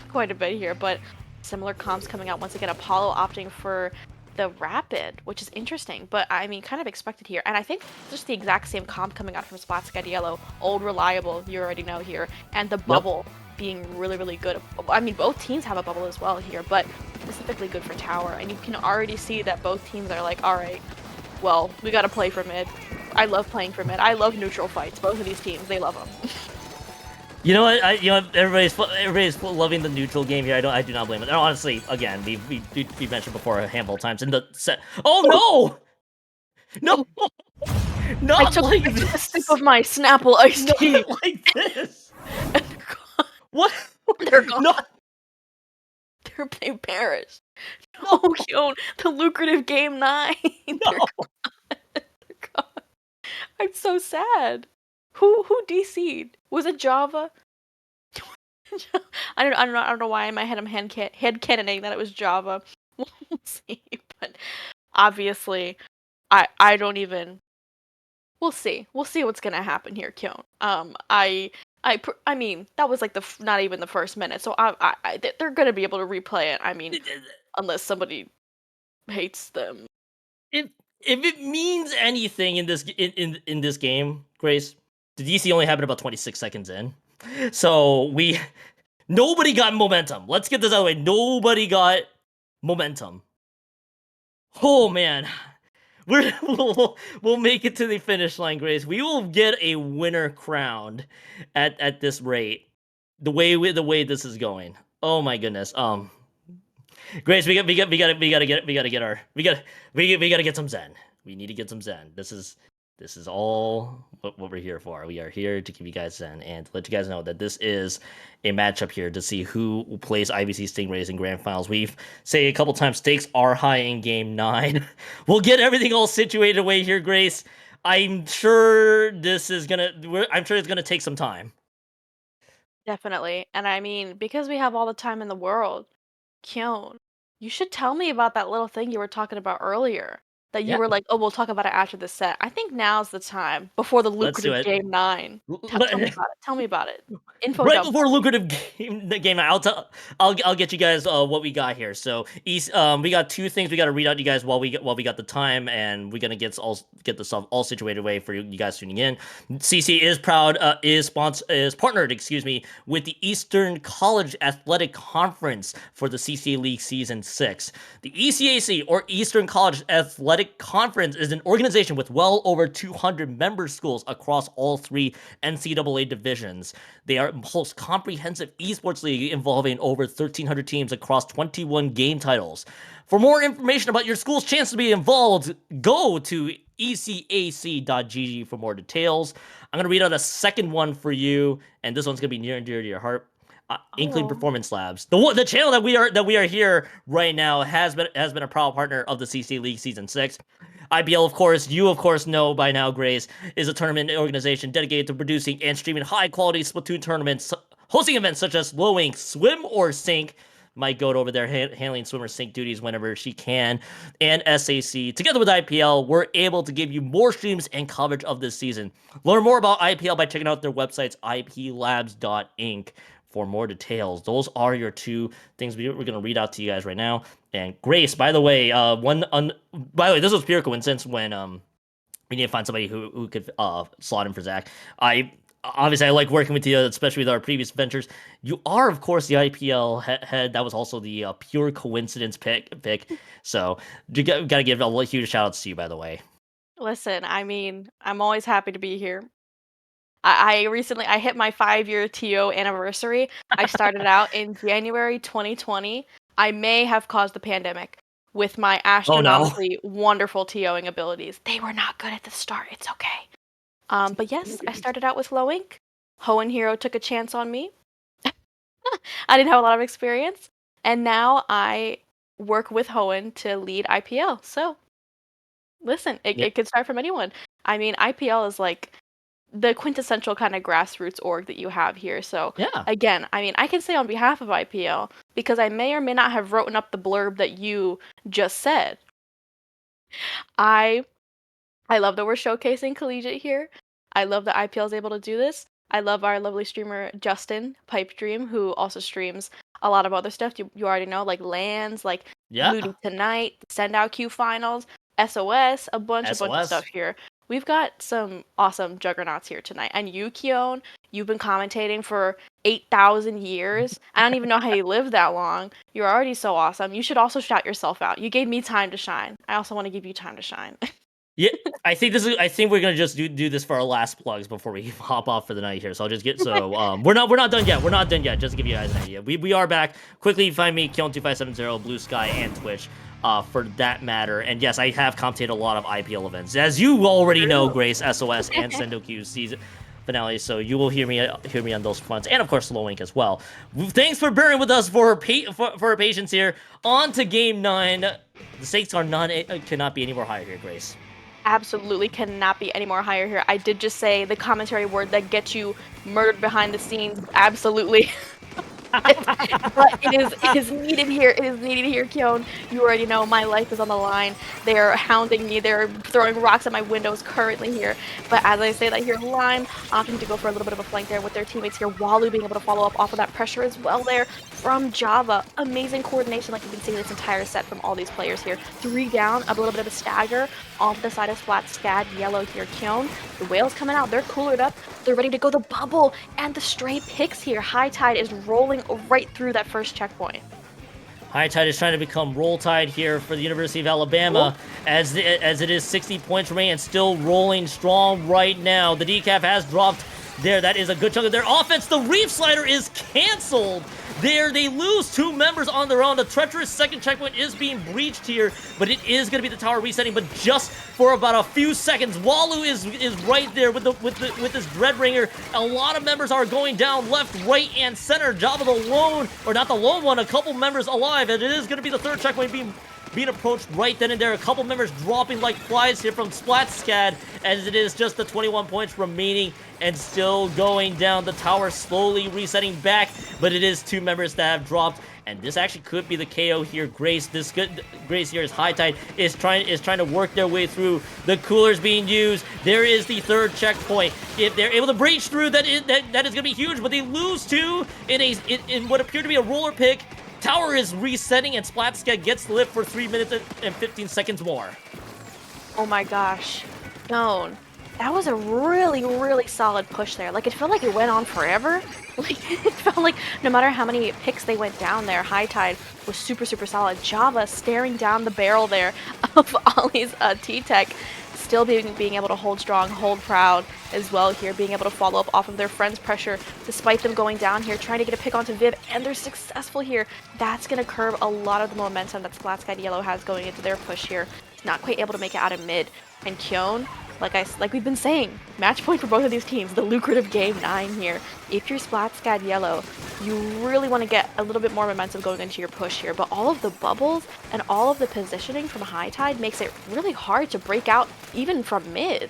quite a bit here. But similar comps coming out once again. Apollo opting for the Rapid, which is interesting, but I mean, kind of expected here. And I think just the exact same comp coming out from SplatSCAD Yellow, old reliable, you already know here, and the bubble being really, really good. I mean, both teams have a bubble as well here, but specifically good for tower. And you can already see that both teams are like, all right, well, we got to play for mid. I love playing for mid. I love neutral fights. Both of these teams, they love them. You know what? Everybody's loving the neutral game here. I do not blame it. And honestly, again, we mentioned before a handful of times in the set. Oh no, no, not like I took a this. sip of my Snapple iced tea. Not like this. And What? they're gone. No, They perished. No, Kion, the lucrative game 9. no. They're gone. I'm so sad. Who DC'd? Was it Java? I don't know why in my head I'm headcanoning that it was Java. We'll see, but obviously, I don't even. We'll see. We'll see what's gonna happen here, Kyon. I mean that was like not even the first minute, so they're gonna be able to replay it. I mean, unless somebody hates them. If it means anything in this game, Grace, the DC only happened about 26 seconds in. So nobody got momentum. Let's get this out of the way. Nobody got momentum. Oh man. We'll make it to the finish line, Grace. We will get a winner crowned at this rate. The way this is going. Oh my goodness. Grace, we gotta get some Zen. We need to get some Zen. This is all what we're here for. We are here to give you guys Zen and to let you guys know that this is a matchup here to see who plays IVC Stingrays in grand finals. We've say a couple times stakes are high in game 9. We'll get everything all situated away here, Grace. I'm sure it's gonna take some time. Definitely, and I mean because we have all the time in the world, Kyon, you should tell me about that little thing you were talking about earlier. That you Yeah, were like, oh, we'll talk about it after the set. I think now's the time before the let's do lucrative it. game 9. Tell me about it. Tell me about it. Info Right dump. before lucrative game, I'll get you guys what we got here. So we got two things we got to read out to you guys while we got the time, and we're gonna get the stuff all situated away for you guys tuning in. CCA is proud is partnered, excuse me, with the Eastern College Athletic Conference for the CCA League Season 6. The ECAC, or Eastern College Athletic Conference, is an organization with well over 200 member schools across all three NCAA divisions. They are host comprehensive esports league involving over 1,300 teams across 21 game titles. For more information about your school's chance to be involved, go to ecac.gg for more details. I'm going to read out a second one for you, and this one's going to be near and dear to your heart. Inkling Performance Labs, the channel that we are here right now has been a proud partner of the CCA League Season 6. IPL, of course, you of course know by now, Grace, is a tournament organization dedicated to producing and streaming high-quality Splatoon tournaments, hosting events such as Low Ink, Swim or Sink. Might go over there handling swimmer sink duties whenever she can, and SAC. Together with IPL, we're able to give you more streams and coverage of this season. Learn more about IPL by checking out their websites, iplabs.inc, for more details. Those are your two things we're going to read out to you guys right now. And Grace, by the way, this was pure coincidence when we need to find somebody who could slot in for Zach. I like working with you, especially with our previous ventures. You are, of course, the IPL head. That was also the pure coincidence pick. So you got to give a huge shout outs to you, by the way. Listen, I mean, I'm always happy to be here. I recently I hit my 5-year TO anniversary. I started out in January 2020. I may have caused the pandemic with my Oh no. astronomically wonderful TOing abilities. They were not good at the start. It's okay. But yes, I started out with low ink. Hoenn Hero took a chance on me. I didn't have a lot of experience, and now I work with Hoenn to lead IPL. So listen, Yeah. it could start from anyone. I mean, IPL is like the quintessential kind of grassroots org that you have here. So Yeah. again, I mean, I can say on behalf of IPL because I may or may not have written up the blurb that you just said. I I love that we're showcasing Collegiate here. I love that IPL is able to do this. I love our lovely streamer Justin Pipe Dream, who also streams a lot of other stuff. You already know, like Lands, like Yeah. Moody Tonight, Send Out Q Finals, SOS, a bunch of stuff SOS. here. We've got some awesome juggernauts here tonight. And you, Keon, you've been commentating for 8,000 years. I don't even know how you lived that long. You're already so awesome. You should also shout yourself out. You gave me time to shine. I also want to give you time to shine. Yeah, I think we're gonna just do this for our last plugs before we hop off for the night here. So I'll just get we're not done yet. We're not done yet. Just to give you guys an idea, we are back. Quickly find me Keon2570, Blue Sky, and Twitch. For that matter, and yes, I have commentated a lot of IPL events, as you already know, Grace, SOS, and Sendoku season finale. So you will hear me on those fronts, and of course, Slow Ink as well. Thanks for bearing with us for our patience here. On to Game 9. The stakes are cannot be any more higher here, Grace. Absolutely cannot be any more higher here. I did just say the commentary word that gets you murdered behind the scenes. Absolutely. But it is needed here. It is needed here, Keon. You already know my life is on the line. They're hounding me. They're throwing rocks at my windows currently here. But as I say that here, Lime opting to go for a little bit of a flank there with their teammates here. Walu being able to follow up off of that pressure as well there from Java. Amazing coordination like you've been seeing this entire set from all these players here. 3 down, a little bit of a stagger off the side of SplatSCAD yellow here, Keon. The whales coming out. They're coolered up. They're ready to go. The bubble and the stray picks here. High Tide is rolling right through that first checkpoint. High Tide is trying to become Roll Tide here for the University of Alabama, as it is 60 points remaining and still rolling strong right now. The decaf has dropped there. That is a good chunk of their offense. The Reef Slider is canceled. There, they lose 2 members on their own. The treacherous second checkpoint is being breached here, but it is going to be the tower resetting, but just for about a few seconds. Walu is right there with this Dreadbringer. A lot of members are going down left, right, and center. Java the lone, or not the lone one, a couple members alive, and it is going to be the third checkpoint being approached right then and there. A couple members dropping like flies here from SplatSCAD, as it is just the 21 points remaining and still going down. The tower slowly resetting back, but it is 2 members that have dropped, and this actually could be the KO here. Grace here is High Tide is trying to work their way through. The coolers being used. There is the third checkpoint. If they're able to breach through, that is going to be huge, but they lose 2 in what appeared to be a roller pick. Tower is resetting, and SplatSCAD gets the lift for 3 minutes and 15 seconds more. Oh my gosh. No. That was a really, really solid push there. Like, it felt like it went on forever. Like, it felt like no matter how many picks they went down there, High Tide was super, super solid. Java staring down the barrel there of Ollie's T-Tech. Still being able to hold strong, hold proud as well here, being able to follow up off of their friend's pressure despite them going down here, trying to get a pick onto Viv, and they're successful here. That's going to curb a lot of the momentum that SplatSCAD Yellow has going into their push here. He's not quite able to make it out of mid. And Keon, like we've been saying, match point for both of these teams, the lucrative game 9 here. If you're SplatSCAD Yellow, you really want to get a little bit more momentum going into your push here, but all of the bubbles and all of the positioning from High Tide makes it really hard to break out even from mid.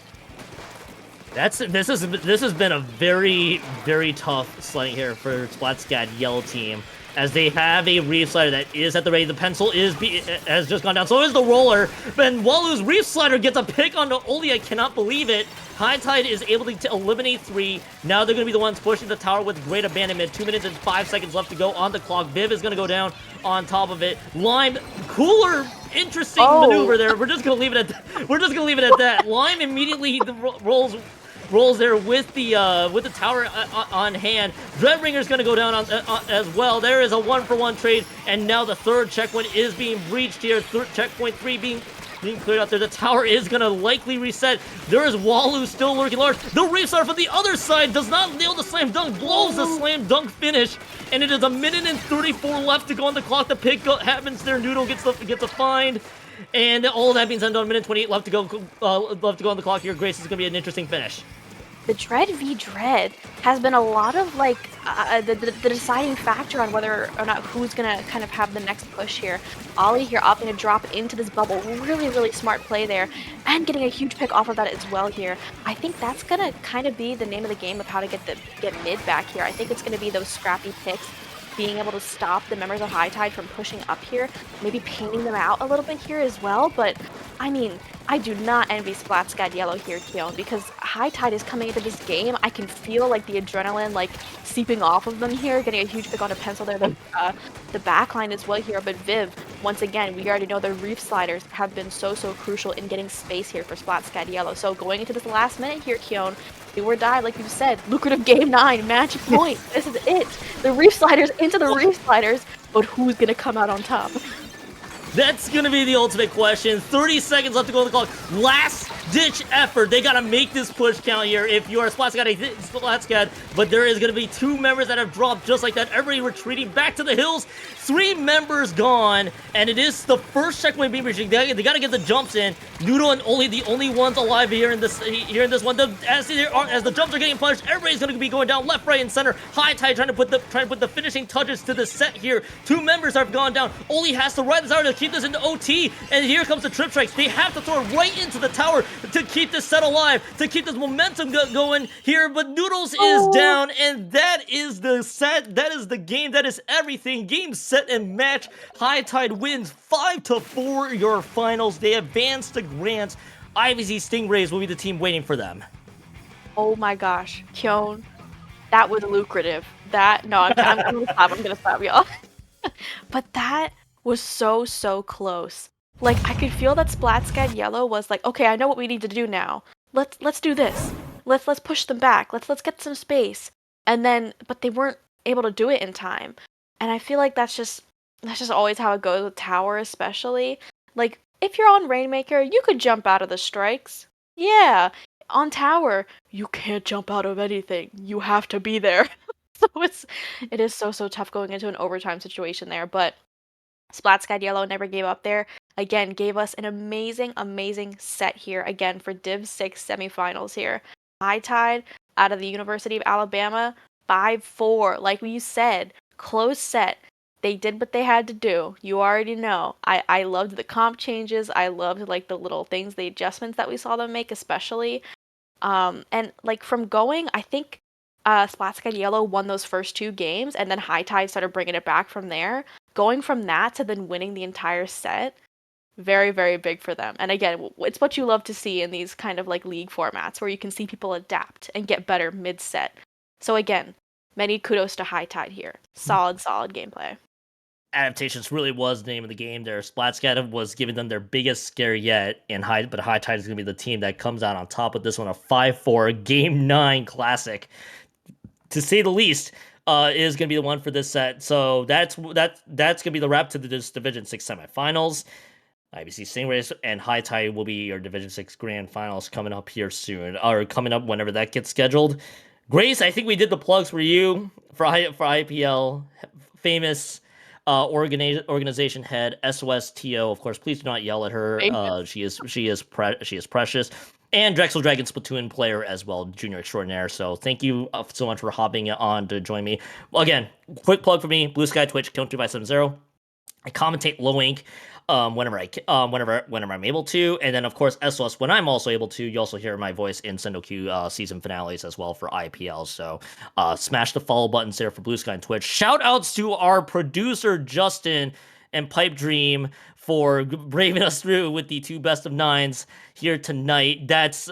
This has been a very, very tough sledding here for SplatSCAD Yellow team, as they have a Reef Slider that is at the ready. The pencil has just gone down, so is the roller. But Walu's Reef Slider gets a pick onto Oli. I cannot believe it. High Tide is able to eliminate 3. Now they're going to be the ones pushing the tower with great abandonment. 2 minutes and 5 seconds left to go on the clock. Viv is going to go down on top of it. Lime, cooler, interesting maneuver there. We're just going to leave it at that. Lime immediately rolls there with the tower on hand. Dreadbringer's going to go down as well. There is a 1-for-1 trade, and now the third checkpoint is being breached here. Checkpoint 3 being being cleared out there. The tower is going to likely reset. There is Walu still lurking large. The Reefstar from the other side does not nail the slam dunk, blows the slam dunk finish, and it is a minute and 34 left to go on the clock. The pick happens there. Noodle gets a find. And all of that being said, on a minute 28 left to go on the clock here. Grace is going to be an interesting finish. The Dread v Dread has been a lot of like the deciding factor on whether or not who's gonna kind of have the next push here. Ollie here opting to drop into this bubble, really smart play there, and getting a huge pick off of that as well here. I think that's gonna kind of be the name of the game of how to get mid back here. I think it's gonna be those scrappy picks, being able to stop the members of High Tide from pushing up here, maybe painting them out a little bit here as well, but I mean, I do not envy SplatSCAD Yellow here, Keon, because High Tide is coming into this game. I can feel like the adrenaline like seeping off of them here, getting a huge pick on a pencil there. The backline as well here, but Viv, once again, we already know the Reef Sliders have been so crucial in getting space here for SplatSCAD Yellow. So going into this last minute here, Keon, do or die, like you said, lucrative game 9, magic point. This is it. The Reef Sliders into the Reef Sliders, but who's gonna come out on top? That's going to be the ultimate question. 30 seconds left to go on the clock. Last-ditch effort. They got to make this push count here if you are SplatSCAD, but there is going to be 2 members that have dropped just like that. Everybody retreating back to the hills. 3 members gone, and it is the first checkpoint being reached. They got to get the jumps in. Noodle and Oli, the only ones alive here in this one. As the jumps are getting punished, everybody's going to be going down left, right, and center. High Tide trying to put the finishing touches to the set here. 2 members have gone down. Oli has to ride this out to keep this into OT, and here comes the trip strikes. They have to throw it right into the tower to keep this set alive, to keep this momentum going here, but Noodles is down, and that is the set, that is the game, that is everything. Game, set, and match. High Tide wins 5-4 your finals. They advance to Grants. IVZ Stingrays will be the team waiting for them. Oh my gosh, Kyon, that was lucrative. No, I'm gonna stop, y'all. But that was so close. Like, I could feel that SplatSCAD Yellow was like, okay, I know what we need to do now. Let's do this. Let's push them back. Let's get some space. And then, but they weren't able to do it in time. And I feel like that's just always how it goes with Tower, especially. Like, if you're on Rainmaker, you could jump out of the strikes. Yeah. On Tower, you can't jump out of anything. You have to be there. So it is so tough going into an overtime situation there, but SplatSCAD Yellow never gave up there. Again, gave us an amazing set here, again, for Div 6 semifinals here. High Tide out of the University of Alabama, 5-4. Like we said, close set. They did what they had to do. You already know. I loved the comp changes. I loved, like, the little things, the adjustments that we saw them make, especially. And, like, from going, I think SplatSCAD Yellow won those first 2 games, and then High Tide started bringing it back from there. Going from that to then winning the entire set, very big for them. And again, it's what you love to see in these kind of like league formats where you can see people adapt and get better mid-set. So again, many kudos to High Tide here. Solid gameplay. Adaptations really was the name of the game there. SplatSCAD was giving them their biggest scare yet, but High Tide is going to be the team that comes out on top with this one, a 5-4 Game 9 classic, to say the least. Is going to be the one for this set. So that's going to be the wrap to this Division 6 semifinals. IBC Stingrays and High Tide will be your Division 6 Grand Finals coming up here soon, or coming up whenever that gets scheduled. Grace, I think we did the plugs for you, for IPL, famous organization head, SOSTO. Of course, please do not yell at her. She is precious. And Drexel Dragon Splatoon player as well, junior extraordinaire. So thank you so much for hopping on to join me. Well, again, quick plug for me: Blue Sky Twitch, Count2570. I commentate low ink whenever I'm able to, and then of course SOS when I'm also able to. You also hear my voice in Sendoku season finales as well for IPL. So smash the follow buttons there for Blue Sky and Twitch. Shout outs to our producer Justin and Pipe Dream for braving us through with the 2 best of 9s here tonight. That's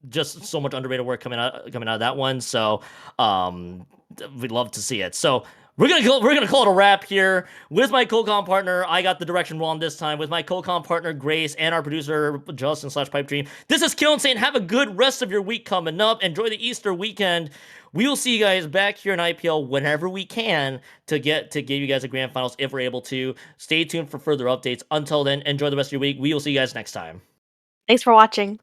just so much underrated work coming out of that one. So we'd love to see it. So We're gonna call it a wrap here. With my co-com partner, I got the direction wrong this time. With my co-com partner Grace and our producer Justin slash Pipe Dream, this is Killen saying have a good rest of your week coming up. Enjoy the Easter weekend. We will see you guys back here in IPL whenever we can to give you guys a grand finals if we're able to. Stay tuned for further updates. Until then, enjoy the rest of your week. We will see you guys next time. Thanks for watching.